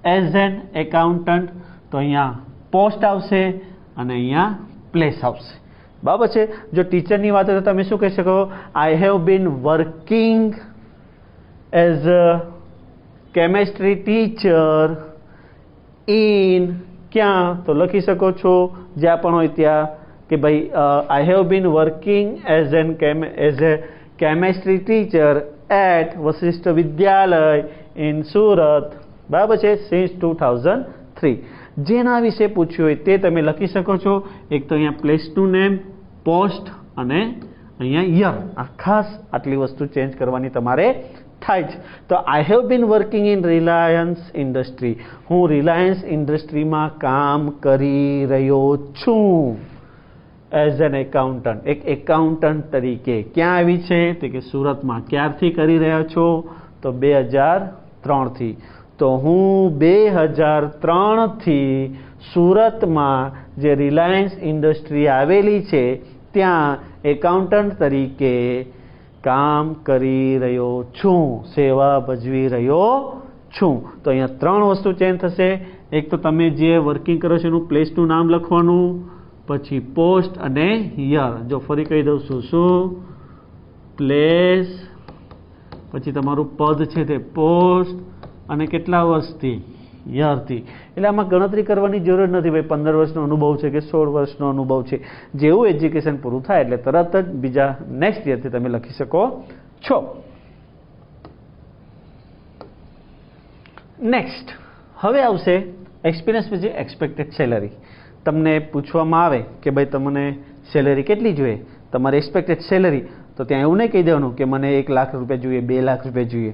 એઝ એન એકાઉન્ટન્ટ, તો અહીંયા પોસ્ટ આવશે અને અહીંયા પ્લેસ આવશે. બરાબર છે. જો ટીચરની વાત હોય તો તમે શું કહી શકો? આઈ have been working as a chemistry teacher in, ક્યાં? તો લખી શકો છો જ્યાં પણ હોય ત્યાં કે ભાઈ I have been working as a chemistry teacher at Vashishth Vidyalaya in Surat. બરાબર છે. સિન્સ 2003. જેના વિશે પૂછ્યું હોય તે તમે લખી શકો છો. એક તો અહીંયા પ્લેસનું નેમ, પોસ્ટ અને અહીંયા યર. આ ખાસ આટલી વસ્તુ ચેન્જ કરવાની તમારે થાય છે. તો આઈ have been working in Reliance industry, હું રિલાયન્સ ઇન્ડસ્ટ્રીમાં કામ કરી રહ્યો છું એઝ એન એકાઉન્ટન્ટ, એક એકાઉન્ટન્ટ તરીકે. ક્યાં આવી છે? તો કે સુરતમાં. ક્યારથી કરી રહ્યા છો? તો 2003થી. તો હું 2003થી સુરતમાં જે રિલાયન્સ ઇન્ડસ્ટ્રી આવેલી છે ત્યાં એકાઉન્ટન્ટ તરીકે કામ કરી રહ્યો છું, સેવા ભજવી રહ્યો છું. તો અહીંયા 3 વસ્તુ ચેન્જ થશે. એક તો તમે જે વર્કિંગ કરો છો એનું પ્લેસનું નામ લખવાનું, પછી પોસ્ટ અને યર. જો ફરી કહી દઉં છું, શું? પ્લેસ, પછી તમારું પદ છે તે પોસ્ટ અને કેટલા વર્ષથી? યરથી. એટલે આમાં ગણતરી કરવાની જરૂર નથી ભાઈ 15 વર્ષનો અનુભવ છે કે 16 વર્ષનો અનુભવ છે. જેવું એજ્યુકેશન પૂરું થાય એટલે તરત જ બીજા નેક્સ્ટ યરથી તમે લખી શકો છો. નેક્સ્ટ હવે આવશે એક્સપિરિયન્સ પછી એક્સપેક્ટેડ સેલરી. તમને પૂછવામાં આવે કે ભાઈ તમને સેલરી કેટલી જોઈએ, તમારી એક્સપેક્ટેડ સેલરી, તો ત્યાં એવું નહીં કહી દેવાનું કે મને 1 લાખ રૂપિયા જોઈએ, 2 લાખ રૂપિયા જોઈએ.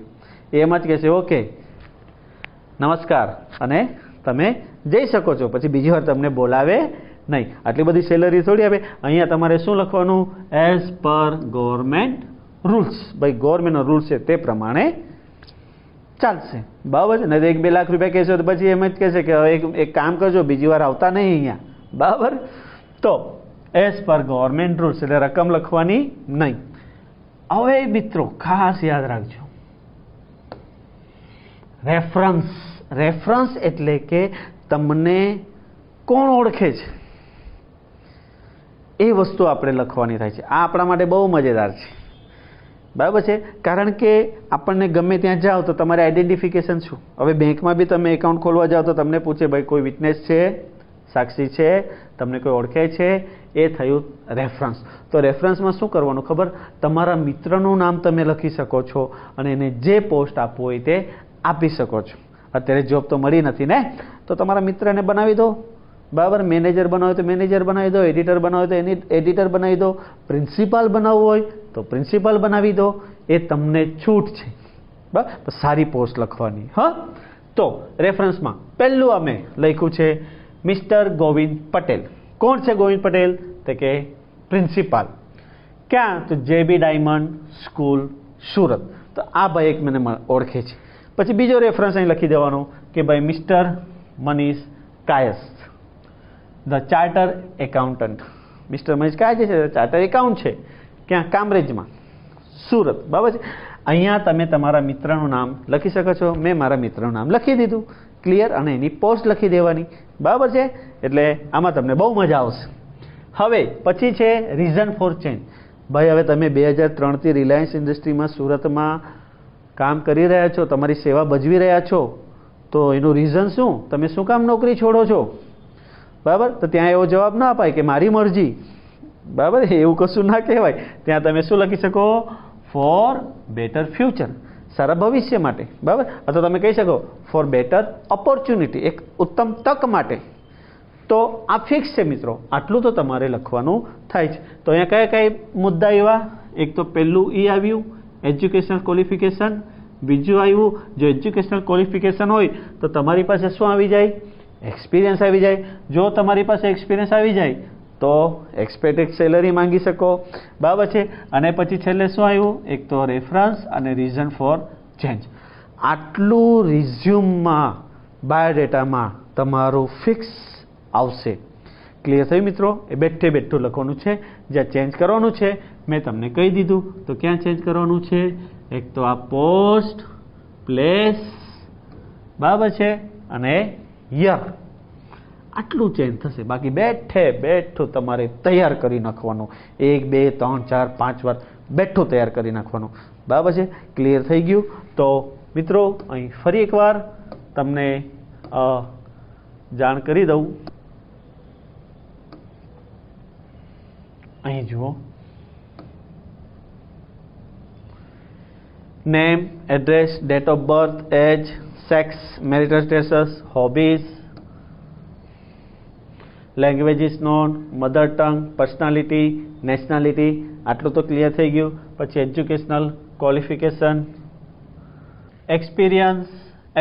એમ જ કહેશે ઓકે નમસ્કાર અને તમે જઈ શકો છો. પછી બીજી વાર તમને બોલાવે નહીં. આટલી બધી સેલરી થોડી આવે. અહીંયા તમારે શું લખવાનું? As per government rules. ભાઈ ગવર્મેન્ટનો રૂલ્સ છે તે પ્રમાણે ચાલશે. બરાબર છે. નહીં તો 1-2 લાખ રૂપિયા કહેશો તો પછી એમ જ કહેશે કે એક કામ કરજો બીજી વાર આવતા નહીં અહીંયા. બરાબર. તો એઝ પર ગવર્મેન્ટ રૂલ્સ એટલે રકમ લખવાની નહીં. હવે મિત્રો ખાસ યાદ રાખજો, રેફરન્સ. રેફરન્સ એટલે કે તમને કોણ ઓળખે છે એ વસ્તુ આપણે લખવાની થાય છે. આ આપણા માટે બહુ મજેદાર છે. બરાબર છે. કારણ કે આપણને ગમે ત્યાં જાઓ તો તમારે આઈડેન્ટિફિકેશન શું? હવે બેંકમાં બી તમે એકાઉન્ટ ખોલવા જાઓ તો તમને પૂછે ભાઈ કોઈ વિટનેસ છે, સાક્ષી છે, તમને કોઈ ઓળખે છે? એ થયું રેફરન્સ. તો રેફરન્સમાં શું કરવાનું ખબર? તમારા મિત્રનું નામ તમે લખી શકો છો અને એને જે પોસ્ટ આપવું હોય તે આપી શકો છો. અત્યારે જોબ તો મળી નથી ને, તો તમારા મિત્રને બનાવી દો. બરાબર. મેનેજર બનાવો તો મેનેજર બનાવી દો, એડિટર બનાવો તો એડિટર બનાવી દો, પ્રિન્સિપાલ બનાવવું હોય તો પ્રિન્સિપાલ બનાવી દો. એ તમને છૂટ છે. બરાબર. સારી પોસ્ટ લખવાની. હા. તો રેફરન્સમાં પહેલું અમે લખ્યું છે મિસ્ટર ગોવિંદ પટેલ. કોણ છે ગોવિંદ પટેલ? તો કે પ્રિન્સિપાલ. ક્યાં? તો JB ડાયમંડ સ્કૂલ સુરત. તો આ ભાઈ એક મને ઓળખે છે. પછી બીજો રેફરન્સ અહીં લખી દેવાનો કે ભાઈ mister Manish Kayastha, the charter accountant. Mister Manish Kayastha છે ચાર્ટર એકાઉન્ટ છે. ક્યાં? કામરેજમાં સુરત. બરાબર છે. અહીંયા તમે તમારા મિત્રનું નામ લખી શકો છો. મેં મારા મિત્રનું નામ લખી દીધું. ક્લિયર. અને એની પોસ્ટ લખી દેવાની. બરાબર છે. એટલે આમાં તમને બહુ મજા આવશે. હવે પછી છે રીઝન ફોર ચેન્જ. ભાઈ હવે તમે 2003થી રિલાયન્સ ઇન્ડસ્ટ્રીમાં સુરતમાં કામ કરી રહ્યા છો, તમારી સેવા ભજવી રહ્યા છો, તો એનું રીઝન શું? તમે શું કામ નોકરી છોડો છો? બરાબર. તો ત્યાં એવો જવાબ ના અપાય કે મારી મરજી. બરાબર, એવું કશું ના કહેવાય. ત્યાં તમે શું લખી શકો? ફોર બેટર ફ્યુચર, સારા ભવિષ્ય માટે. બરાબર. અથવા તમે કહી શકો ફોર બેટર ઓપોર્ચ્યુનિટી, એક ઉત્તમ તક માટે. તો આ ફિક્સ છે મિત્રો, આટલું તો તમારે લખવાનું થાય છે. તો અહીંયા કયા કયા મુદ્દા આવ્યા? એક તો પહેલું આવ્યું એજ્યુકેશનલ ક્વોલિફિકેશન. બીજું આવ્યું, જો એજ્યુકેશનલ ક્વોલિફિકેશન હોય તો તમારી પાસે શું આવી જાય? એક્સપિરિયન્સ આવી જાય. જો તમારી પાસે એક્સપિરિયન્સ આવી જાય તો એક્સપેક્ટેડ સેલરી માંગી શકો. બરાબર છે. અને પછી છેલ્લે શું આવ્યું? એક તો રેફરન્સ અને રીઝન ફોર ચેન્જ. આટલું રિઝ્યુમમાં, બાયોડેટામાં તમારું ફિક્સ આવશે. ક્લિયર થયું મિત્રો? એ બેઠે બેઠું લખવાનું છે. જ્યાં ચેન્જ કરવાનું છે મેં તમને કહી દીધું. તો ક્યાં ચેન્જ કરવાનું છે? એક તો આ પોસ્ટ, પ્લેસ, બરાબર છે, અને યર. આટલું ચેન્જ થશે. બાકી બેઠે બેઠું તમારે તૈયાર કરી નાખવાનું. 1 2 3 4 5 વાર બેઠું તૈયાર કરી નાખવાનું. બરાબર છે. ક્લિયર થઈ ગયું? તો મિત્રો અહીં ફરી એકવાર તમને જાણ કરી દઉં. અહીં જુઓ, name, address, date of birth, age, sex, marital status, hobbies, language is known, mother tongue, personality, nationality. આટલું તો ક્લિયર થઈ ગયું. પછી educational qualification, experience,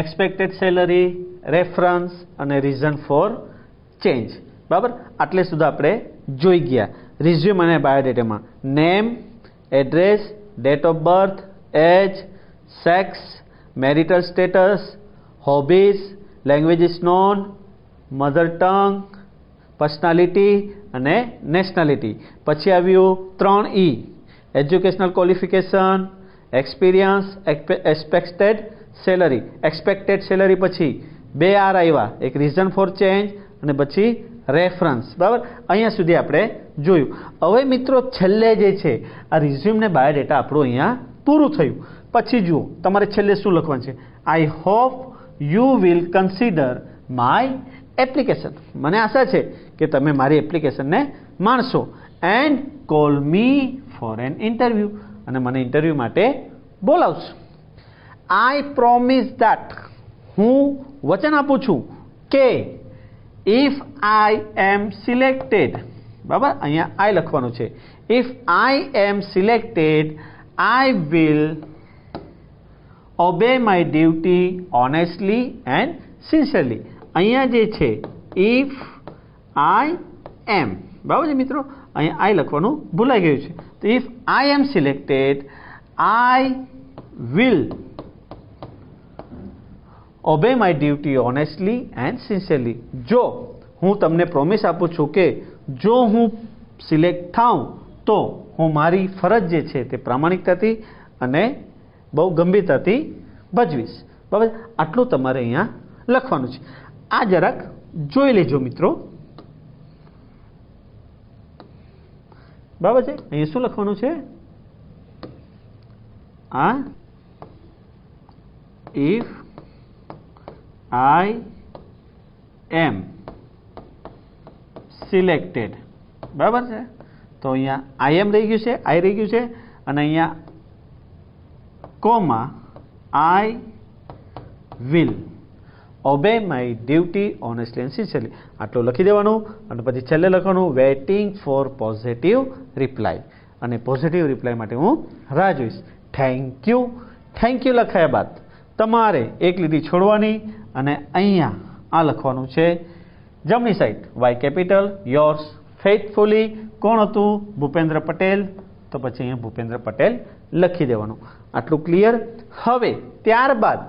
expected salary, reference અને રીઝન ફોર ચેન્જ. બરાબર. આટલે સુધી આપણે જોઈ ગયા રિઝ્યુમ અને બાયોડેટામાં. Name, address, date of birth, age, sex, marital status, hobbies, language is known, mother tongue, personality અને નેશનાલિટી. પછી આવ્યું 3E, educational qualification, experience, expected salary. Expected salary પછી 2 R આવ્યા, એક રીઝન ફોર ચેન્જ અને પછી રેફરન્સ. બરાબર. અહીંયા સુધી આપણે જોયું. હવે મિત્રો છેલ્લે જે છે આ રિઝ્યુમ ને બાયોડેટા આપણું અહીંયા પૂરું થયું. પછી જુઓ તમારે છેલ્લે શું લખવાનું છે? I hope you will consider my application. મને આશા છે કે તમે મારી એપ્લિકેશનને માણશો. And call me for an interview. અને મને ઇન્ટરવ્યૂ માટે બોલાવશો. આઈ પ્રોમિસ ધેટ. હું વચન આપું છું કે ઇફ આઈ એમ સિલેક્ટેડ. બરાબર. અહીંયા આઈ લખવાનું છે. If I am selected I will obey my duty honestly and sincerely. અહીંયા જે છે if I am. બરાબર છે મિત્રો? અહીંયા આઈ લખવાનું ભૂલાઈ ગયું છે. તો if I am selected I will obey my duty honestly and sincerely. જો હું તમને પ્રોમિસ આપું છું કે જો હું સિલેક્ટ થાઉં તો હું મારી ફરજ જે છે તે પ્રામાણિકતાથી અને બહુ ગંભીરતાથી ભજવીશ. બરાબર. આટલું તમારે અહીંયા લખવાનું છે. આ જરાક જોઈ લેજો મિત્રો. બરાબર છે? અહીંયા શું લખવાનું છે? આ ઇફ આઈ એમ સિલેક્ટેડ. બરાબર છે? તો અહીંયા આઈ એમ રહી ગયું છે, આઈ રહી ગયું છે, અને અહીંયા comma I will obey my duty honestly and sincerely. આટલું લખી દેવાનું અને પછી છેલ્લે લખવાનું વેઇટિંગ ફોર પોઝિટિવ રિપ્લાય. અને પોઝિટિવ રિપ્લાય માટે હું રાહ જોઈશ. Thank you. થેન્ક યુ લખાયા બાદ તમારે એક લીટી છોડવાની અને અહીંયા આ લખવાનું છે જમણી સાઈડ વાય કેપિટલ યોર્સ ફેithફુલી. કોણ હતું? ભૂપેન્દ્ર પટેલ. તો પછી અહીંયા ભૂપેન્દ્ર પટેલ લખી દેવાનું. આટલું ક્લિયર? હવે ત્યારબાદ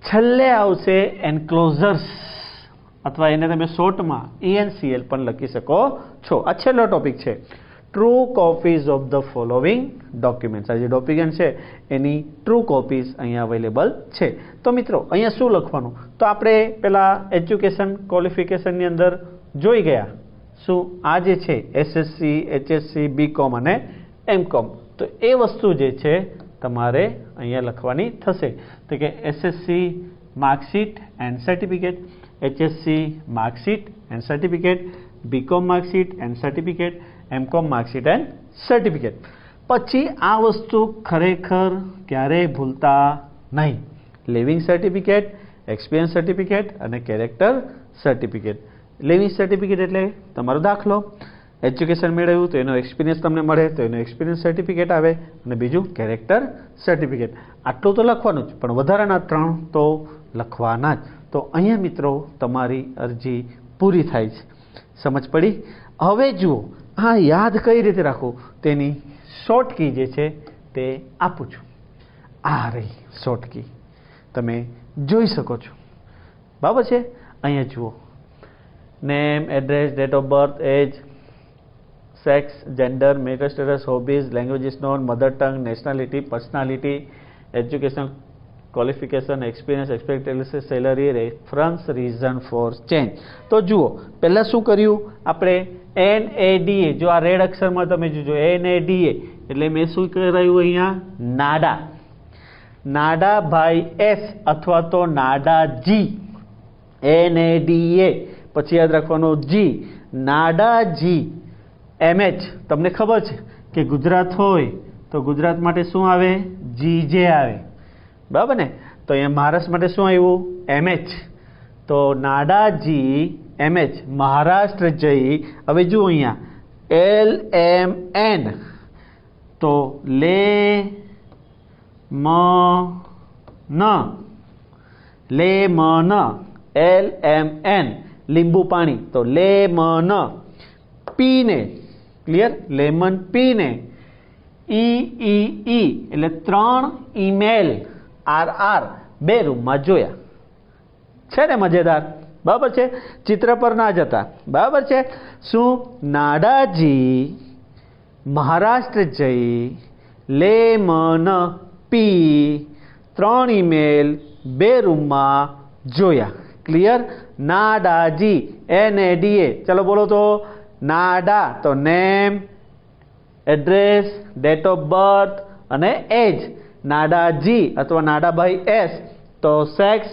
છેલ્લે આવશે એન્ક્લોઝર્સ, અથવા એને તમે શોર્ટમાં ENCL પણ લખી શકો છો. આ છેલ્લો ટોપિક છે. True copies of the following documents. આ જે ડોક્યુમેન્ટ છે એની ટ્રુ કોપીઝ અહીંયા અવેલેબલ છે. તો મિત્રો અહીંયા શું લખવાનું? તો આપણે પેલા એજ્યુકેશન ક્વોલિફિકેશનની અંદર જોઈ ગયા. શું આ જે છે SSC, HSC, BCom અને MCom તો એ વસ્તુ જે છે તમારે અહીંયા લખવાની થશે. તો કે SSC marksheet and certificate, HSC marksheet and certificate, BCom marksheet and certificate, MCom marksheet and certificate. પછી આ વસ્તુ ખરેખર ક્યારેય ભૂલતા નહીં. લિવિંગ સર્ટિફિકેટ, એક્સપિરિયન્સ સર્ટિફિકેટ અને કેરેક્ટર સર્ટિફિકેટ. લિવિંગ સર્ટિફિકેટ એટલે તમારો દાખલો, એજ્યુકેશન મેળવ્યું તો એનો એક્સપિરિયન્સ તમને મળે તો એનો એક્સપિરિયન્સ સર્ટિફિકેટ આવે, અને બીજું કેરેક્ટર સર્ટિફિકેટ. આટલું તો લખવાનું જ, પણ વધારાના 3 તો લખવાના જ. તો અહીંયા મિત્રો તમારી અરજી પૂરી થાય છે. સમજ પડી? હવે જુઓ આ યાદ કઈ રીતે રાખવું તેની શોર્ટ કી જે છે તે આપું છું. આ રહી શોર્ટ કી, તમે જોઈ શકો છો. બરાબર છે? અહીંયા જુઓ, name, address, date of birth, age, sex, gender, marital status, hobbies, languages known, mother tongue, nationality, personality, education qualification, experience, expected salary, reference, reason for change. તો જુઓ પહેલાં શું કર્યું આપણે? NADA, જો આ રેડ અક્ષરમાં તમે જોજો NADA એટલે મેં શું કરાયું અહીંયા? નાડા. નાડા બાય S અથવા તો નાડા G. NADA પછી યાદ રાખવાનું G, નાડા G. MH તમને ખબર છે કે ગુજરાત હોય તો ગુજરાત માટે શું આવે? GJ આવે. બરાબર ને? તો અહીંયા મહારાષ્ટ્ર માટે શું આવ્યું? MH. તો નાડા G MH મહારાષ્ટ્ર જઈ. હવે જુઓ અહીંયા LMN, તો લે મ ન, લે મ ન, LMN લીંબુ પાણી, તો લે મ ન. પીને, ક્લિયર? લેમન પીને. EEE એટલે 3 ઈમેલ, RR 2 રૂમમાં જોયા. છે ને મજેદાર? બરાબર છે? ચિત્ર પર ના જતા. બરાબર છે? શું? નાડાજી મહારાષ્ટ્ર જઈ, લે મ ન પી, 3 ઈમેલ 2 રૂમમાં જોયા. ક્લિયર? નાડાજી NADA. ચલો બોલો તો. નાડા તો name, address, date of birth અને એજ. નાડાજી અથવા નાડાભાઈ S તો સેક્સ,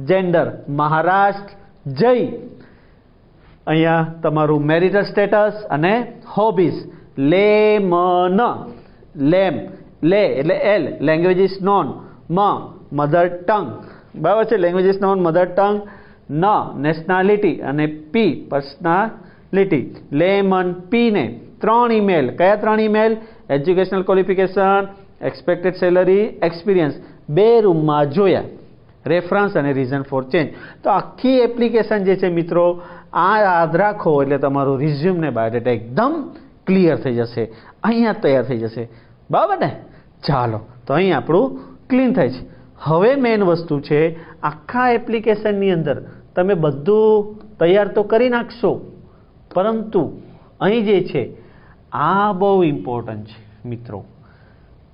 જેન્ડર મહારાષ્ટ્ર જઈ. અહીંયા તમારું મેરિટલ સ્ટેટસ અને હોબીઝ. લે મ ન, લેમ, લે એટલે L લેંગ્વેજીસ નોન, મ મધર ટંગ. બરાબર છે? Languages known mother tongue. ન નેશનાલિટી અને પી પર્સનાલિટી. લેમન પીને 3 ઈમેલ. કયા 3 email? Educational qualification, expected salary, experience 2 રૂમમાં જોયા. રેફરન્સ અને રીઝન ફોર ચેન્જ. તો આખી એપ્લિકેશન જે છે મિત્રો આ યાદ રાખો એટલે તમારું રિઝ્યુમ ને બાયોડેટા એકદમ ક્લિયર થઈ જશે. અહીંયા તૈયાર થઈ જશે. બરાબર ને? ચાલો, તો અહીં આપણું ક્લીન થાય છે. હવે મેઇન વસ્તુ છે આખા એપ્લિકેશનની અંદર તમે બધું તૈયાર તો કરી નાખશો, પરંતુ અહીં જે છે આ બહુ ઇમ્પોર્ટન્ટ છે મિત્રો.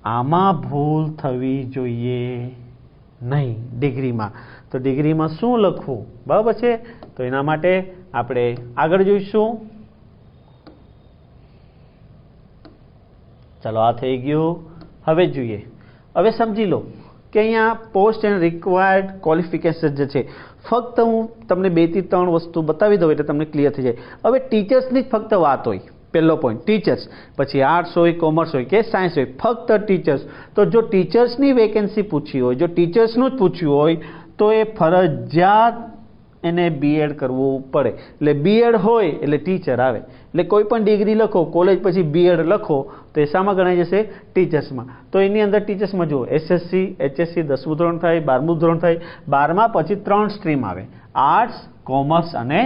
આમાં ભૂલ થવી જોઈએ નહીં ડિગ્રીમાં. તો ડિગ્રીમાં શું લખવું? બરાબર છે? તો એના માટે આપણે આગળ જોઈશું. ચલો, આ થઈ ગયું. હવે જોઈએ, હવે સમજી લો કે અહીંયા પોસ્ટ એન્ડ રિક્વાયર્ડ ક્વોલિફિકેશન જે છે, ફક્ત હું તમને 2 થી 3 વસ્તુ બતાવી દઉં એટલે તમને ક્લિયર થઈ જાય. હવે ટીચર્સની જ ફક્ત વાત હોય. પહેલો પોઈન્ટ ટીચર્સ, પછી આર્ટ્સ હોય, કોમર્સ હોય કે સાયન્સ હોય, ફક્ત ટીચર્સ. તો જો ટીચર્સની વેકેન્સી પૂછી હોય, જો ટીચર્સનું જ પૂછ્યું હોય તો એ ફરજિયાત એને B.Ed કરવું પડે. એટલે B.Ed હોય એટલે ટીચર આવે. એટલે કોઈ પણ ડિગ્રી લખો, કોલેજ પછી B.Ed લખો તો એ શામાં ગણાઈ જશે? ટીચર્સમાં. તો એની અંદર ટીચર્સમાં જુઓ SSC, HSC 10મું ધોરણ થાય, 12મું ધોરણ થાય. 12માં પછી 3 સ્ટ્રીમ આવે: આર્ટ્સ, કોમર્સ અને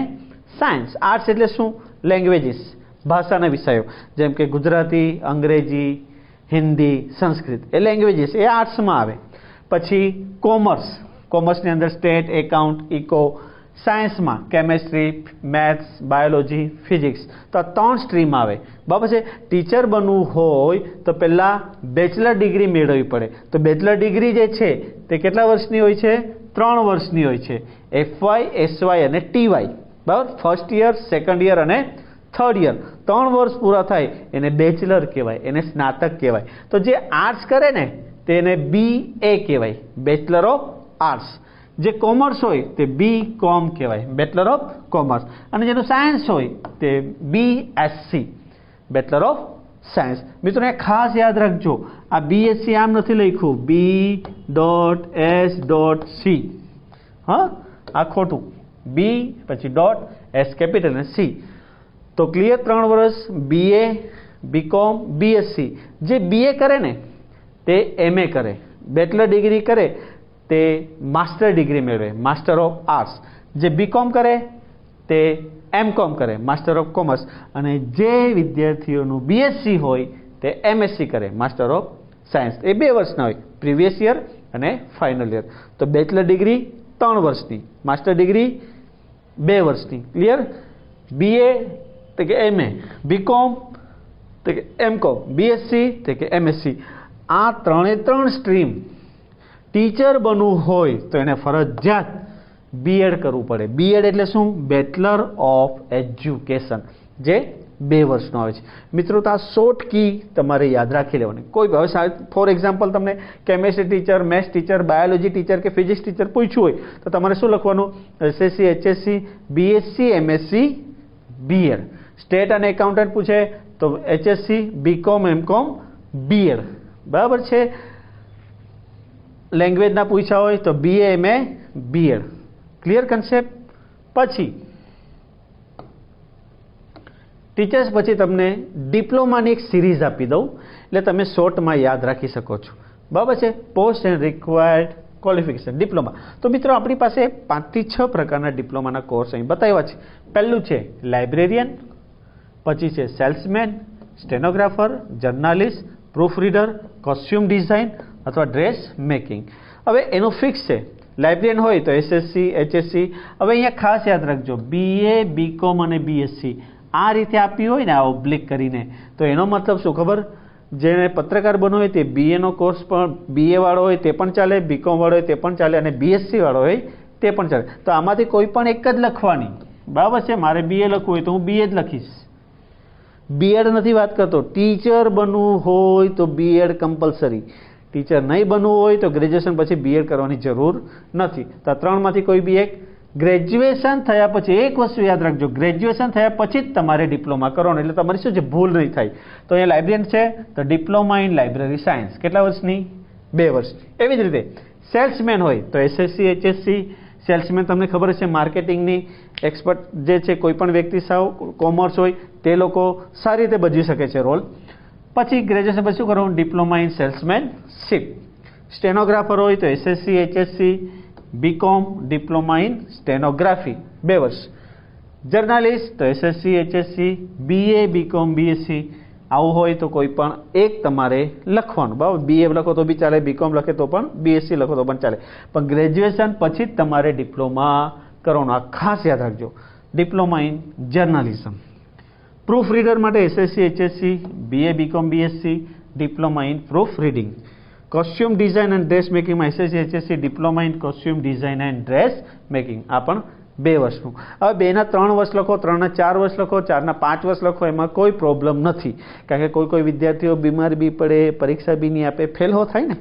સાયન્સ. આર્ટ્સ એટલે શું? લેંગ્વેજીસ, ભાષાના વિષયો, જેમ કે ગુજરાતી, અંગ્રેજી, હિન્દી, સંસ્કૃત એ લેંગ્વેજીસ, એ આર્ટ્સમાં આવે. પછી કોમર્સ, કોમર્સની અંદર સ્ટેટ, એકાઉન્ટ, ઇકો. સાયન્સમાં કેમેસ્ટ્રી, મેથ્સ, બાયોલોજી, ફિઝિક્સ. તો આ 3 સ્ટ્રીમ આવે. બરાબર છે? ટીચર બનવું હોય તો પહેલાં બેચલર ડિગ્રી મેળવવી પડે. તો બેચલર ડિગ્રી જે છે તે કેટલા વર્ષની હોય છે? 3 વર્ષની હોય છે. FY, SY અને TY. બરાબર? ફર્સ્ટ યર, સેકન્ડ યર અને થર્ડ યર 3 વર્ષ પૂરા થાય એને બેચલર કહેવાય, એને સ્નાતક કહેવાય. તો જે આર્ટ્સ કરે ને તેને BA કહેવાય, બેચલર ઓફ આર્ટ્સ. જે કોમર્સ હોય તે BCom કહેવાય, બેચલર ઓફ કોમર્સ. અને જેનું સાયન્સ હોય તે BSc, બેચલર ઓફ સાયન્સ. મિત્રો એ ખાસ યાદ રાખજો, આ BSc આમ નથી લખ્યું B.S.C. હા, આ ખોટું. B પછી ડોટ S કેપિટલ અને C. તો ક્લિયર, 3 વર્ષ BA, BCom, BSc. જે BA કરે ને તે MA કરે, બેચલર ડિગ્રી કરે તે માસ્ટર ડિગ્રી મેળવે, માસ્ટર ઓફ આર્ટ્સ. જે BCom કરે તે MCom કરે, માસ્ટર ઓફ કોમર્સ. અને જે વિદ્યાર્થીઓનું BSc હોય તે MSc કરે, માસ્ટર ઓફ સાયન્સ. એ 2 વર્ષના હોય, પ્રીવિયસ યર અને ફાઇનલ યર. તો બેચલર ડિગ્રી 3 વર્ષની, માસ્ટર ડિગ્રી 2 વર્ષની. ક્લિયર? BA તો કે MA, BCom તો કે MCom, BSc તો કે MSc. આ 3 સ્ટ્રીમ ટીચર બનવું હોય તો એને ફરજિયાત B.Ed કરવું પડે. B.Ed એટલે શું? બેચલર ઓફ એજ્યુકેશન, જે 2 વર્ષનો આવે છે. મિત્રો તો આ શોર્ટ કી તમારે યાદ રાખી લેવાની. કોઈ હવે ફોર એક્ઝામ્પલ તમને chemistry teacher, maths teacher, biology teacher કે ફિઝિક્સ ટીચર પૂછ્યું હોય તો તમારે શું લખવાનું? SSC, HSC, BSc, MSc, B.Ed. State અને એકાઉન્ટન્ટ પૂછે તો HSC, BCom, MCom, B.Ed. બરાબર છે? લેંગ્વેજના પૂછ્યા હોય તો BA, MA, B.Ed. Clear concept? પછી ટીચર્સ પછી તમને ડિપ્લોમાની એક સિરીઝ આપી દઉં એટલે તમે શોર્ટમાં યાદ રાખી શકો છો. બરાબર છે? Post and required qualification diploma. તો મિત્રો આપણી પાસે 5 થી 6 પ્રકારના ડિપ્લોમાના કોર્સ અહીં બતાવ્યા છે. પહેલું છે લાઇબ્રેરિયન, પછી છે salesman, stenographer, journalist, proof reader, costume design અથવા ડ્રેસ મેકિંગ. હવે એનું ફિક્સ છે. લાઇબ્રેરિયન હોય તો SSC, HSC. હવે અહીંયા ખાસ યાદ રાખજો, BA, BCom અને BSc આ રીતે આપી હોય ને, આ ઓબ્લિક કરીને, તો એનો મતલબ શું ખબર? જેને પત્રકાર બનવું હોય તે BA નો કોર્સ પણ BA વાળો હોય તે પણ ચાલે, BCom વાળો હોય તે પણ ચાલે અને BSc વાળો હોય તે પણ ચાલે. તો આમાંથી કોઈ પણ એક જ લખવાની. બરાબર છે? મારે BA લખવું હોય તો હું BA જ લખીશ. B.Ed નથી વાત કરતો. ટીચર બનવું હોય તો B.Ed કમ્પલસરી. ટીચર નહીં બનવું હોય તો ગ્રેજ્યુએશન પછી B.Ed કરવાની જરૂર નથી. તો આ 3 માંથી કોઈ બી એક. ગ્રેજ્યુએશન થયા પછી એક વસ્તુ યાદ રાખજો, ગ્રેજ્યુએશન થયા પછી જ તમારે ડિપ્લોમા કરવાનું, એટલે તમારી શું છે, ભૂલ નહીં થાય. તો અહીંયા લાઇબ્રેરિયન છે તો ડિપ્લોમા ઇન લાઇબ્રેરી સાયન્સ કેટલા વર્ષની? 2 વર્ષની. એવી જ રીતે સેલ્સમેન હોય તો SSC, HSC. સેલ્સમેન તમને ખબર છે માર્કેટિંગની એક્સપર્ટ જે છે, કોઈ પણ વ્યક્તિ સાવ કોમર્સ હોય તે લોકો સારી રીતે ભજવી શકે છે રોલ. પછી ગ્રેજ્યુએશન પછી શું કરવાનું? Diploma in salesmanship. સ્ટેનોગ્રાફર હોય તો SSC, HSC, BCom, diploma in stenography 2 વર્ષ. જર્નાલિસ્ટ તો SSC, HSC, BA, BCom, BSc. આવું હોય તો કોઈ પણ એક તમારે લખવાનું. બરાબર? BA લખો તો બી ચાલે, BCom લખે તો પણ, BSc લખો તો પણ ચાલે, પણ ગ્રેજ્યુએશન પછી જ તમારે ડિપ્લોમા કરવાનું. આ ખાસ યાદ રાખજો, diploma in journalism. Proof reader માટે SSC, HSC, BA, BCom, BSc, diploma in proof reading. Costume design and dress મેકિંગમાં SSC, HSC, diploma in costume design and dress making. આ પણ 2 વર્ષનું. હવે 2 ના 3 વર્ષ લખો, 3 ના 4 વર્ષ લખો, 4 ના 5 વર્ષ લખો, એમાં કોઈ પ્રોબ્લેમ નથી. કારણ કે કોઈ વિદ્યાર્થીઓ બીમાર બી પડે, પરીક્ષા બી નહીં આપે, ફેલ થાય ને.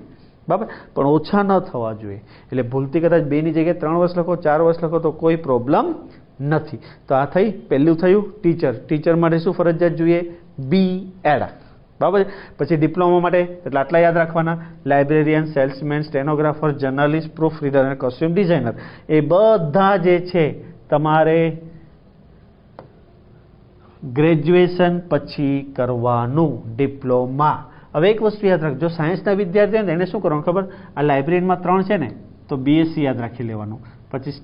બરાબર? પણ ઓછા ન થવા જોઈએ. એટલે ભૂલથી કદાચ 2 ની જગ્યાએ 3 વર્ષ લખો, 4 વર્ષ લખો તો કોઈ પ્રોબ્લેમ નથી. તો આ થઈ, પહેલું થયું ટીચર. ટીચર માટે શું ફરજિયાત જોઈએ? B.Ed. બરાબર? પછી ડિપ્લોમા માટે એટલે આટલા યાદ રાખવાના: librarian, salesman, stenographer, journalist, proof reader અને કોસ્ચ્યુમ ડિઝાઇનર. એ બધા જે છે તમારે ગ્રેજ્યુએશન પછી કરવાનું ડિપ્લોમા. હવે એક વસ્તુ યાદ રાખજો, સાયન્સના વિદ્યાર્થીઓને એને શું કરવાનું ખબર? આ લાઇબ્રેરીમાં 3 છે ને તો BSc યાદ રાખી લેવાનું. પછી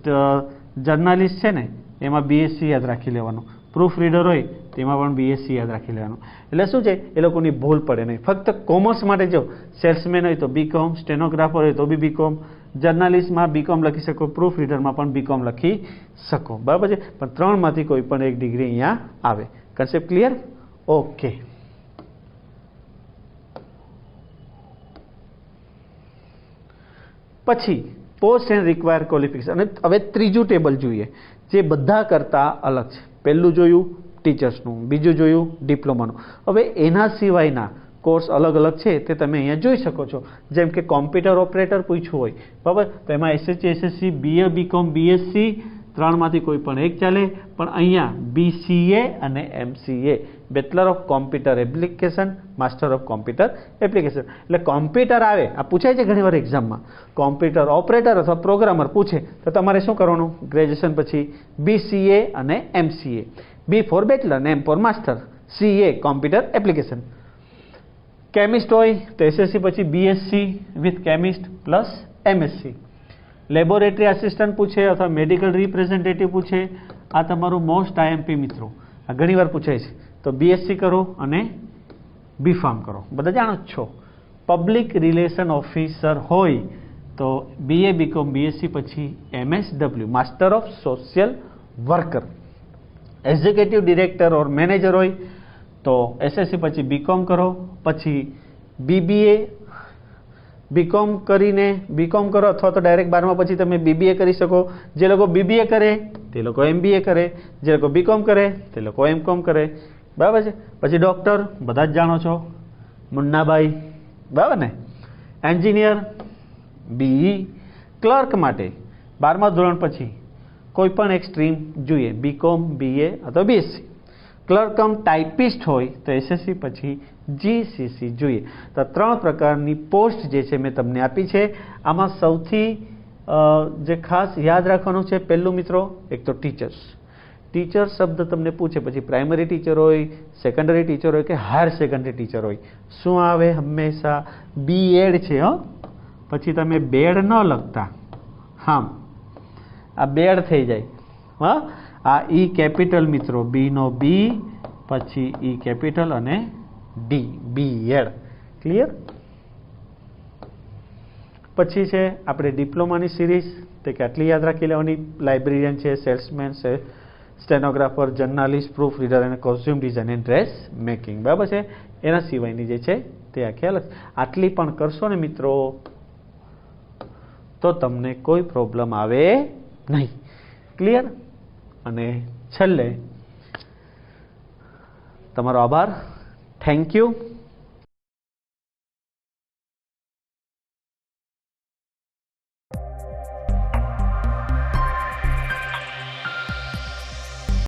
જર્નાલિસ્ટ છે ને એમાં BSc યાદ રાખી લેવાનું. પ્રૂફ રીડર હોય તેમાં પણ BSc યાદ રાખી લેવાનું. એટલે શું છે, એ લોકોની ભૂલ પડે નહીં. ફક્ત કોમર્સ માટે જો સેલ્સમેન હોય તો BCom, સ્ટેનોગ્રાફર હોય તો બી BCom, જર્નાલિસ્ટમાં BCom લખી શકો, પ્રૂફ રીડરમાં પણ BCom લખી શકો. બરાબર છે? પણ 3 માંથી કોઈ પણ એક ડિગ્રી અહીંયા આવે. Concept clear? ઓકે. પછી પોસ્ટ એન્ડ રિક્વાયર્ડ ક્વોલિફિકેશન. અને હવે ત્રીજું ટેબલ જોઈએ જે બધા કરતાં અલગ છે. પહેલું જોયું ટીચર્સનું, બીજું જોયું ડિપ્લોમાનું. હવે એના સિવાયના કોર્સ અલગ અલગ છે તે તમે અહીંયા જોઈ શકો છો. જેમ કે કોમ્પ્યુટર ઓપરેટર પૂછ્યું હોય, બરાબર, તો એમાં એસએચસી, એસએસસી, બીએ, બીકોમ, બીએસસી ત્રણમાંથી કોઈ પણ એક ચાલે. પણ અહીંયા બીસીએ અને MCA, bachelor of computer application, master of computer application. એટલે કોમ્પ્યુટર આવે, આ પૂછાય છે ઘણીવાર એક્ઝામમાં, કોમ્પ્યુટર ઓપરેટર અથવા પ્રોગ્રામર પૂછે તો તમારે શું કરવાનું? ગ્રેજ્યુએશન પછી બીસીએ અને એમસીએ, બી ફોર બેચલર ને M for master, CA computer application. Chemist હોય તો એસએસસી પછી BSc with chemist plus MSc. Laboratory assistant પૂછે અથવા મેડિકલ રિપ્રેઝેન્ટેટિવ પૂછે, આ તમારું મોસ્ટ આઈએમપી મિત્રો, આ ઘણીવાર પૂછાય છે. તો બીએસસી કરો અને બી ફાર્મ કરો, બધા જાણો જ છો. પબ્લિક રિલેશન ઓફિસર હોય તો બીએ, બીકોમ, બીએસસી પછી MSW, master of social worker. Executive director or manager હોય તો એસએસસી પછી બીકોમ કરો, પછી બીબીએ, બીકોમ કરીને બીકોમ કરો અથવા તો ડાયરેક્ટ 12મા પછી તમે બીબીએ કરી શકો. જે લોકો બીબીએ કરે તે લોકો એમબીએ કરે, જે લોકો બીકોમ કરે તે લોકો એમકોમ કરે, બરાબર છે. પછી ડૉક્ટર બધા જ જાણો છો, મુન્નાભાઈ, બરાબર ને. Engineer BE. ક્લર્ક માટે 12મા ધોરણ પછી કોઈ પણ એક સ્ટ્રીમ જોઈએ, બીકોમ, બીએ અથવા બીએસસી. ક્લર્ક કમ ટાઈપિસ્ટ હોય તો એસએસસી પછી જીસીસી જોઈએ. તો 3 પ્રકારની પોસ્ટ જે છે મેં તમને આપી છે. આમાં સૌથી જે ખાસ યાદ રાખવાનું છે, પહેલું મિત્રો એક તો ટીચર્સ. ટીચર શબ્દ તમને પૂછે પછી પ્રાઇમરી ટીચર હોય, સેકન્ડરી ટીચર હોય કે હાયર સેકન્ડરી ટીચર હોય, શું આવે? હંમેશા બીએડ છે. પછી તમે બેડ ન લખતા, હા, આ બેડ થઈ જાય. હા, આ ઈ કેપિટલ મિત્રો, બી નો બી પછી ઈ કેપિટલ અને ડી, બીએડ. ક્લિયર? પછી છે આપણે ડિપ્લોમાની સિરીઝ, તે કેટલી યાદ રાખી લેવાની? લાઇબ્રેરિયન છે, સેલ્સમેન છે, સ્ટેનોગ્રાફર, જર્નાલિસ્ટ, પ્રૂફ રીડર અને costume design and dress making, બરાબર છે. એના સિવાયની જે છે તે આ ખ્યાલ જ. આટલી પણ કરશો ને મિત્રો તો તમને કોઈ પ્રોબ્લેમ આવે નહીં. ક્લિયર? અને છેલ્લે તમારો આભાર. Thank you.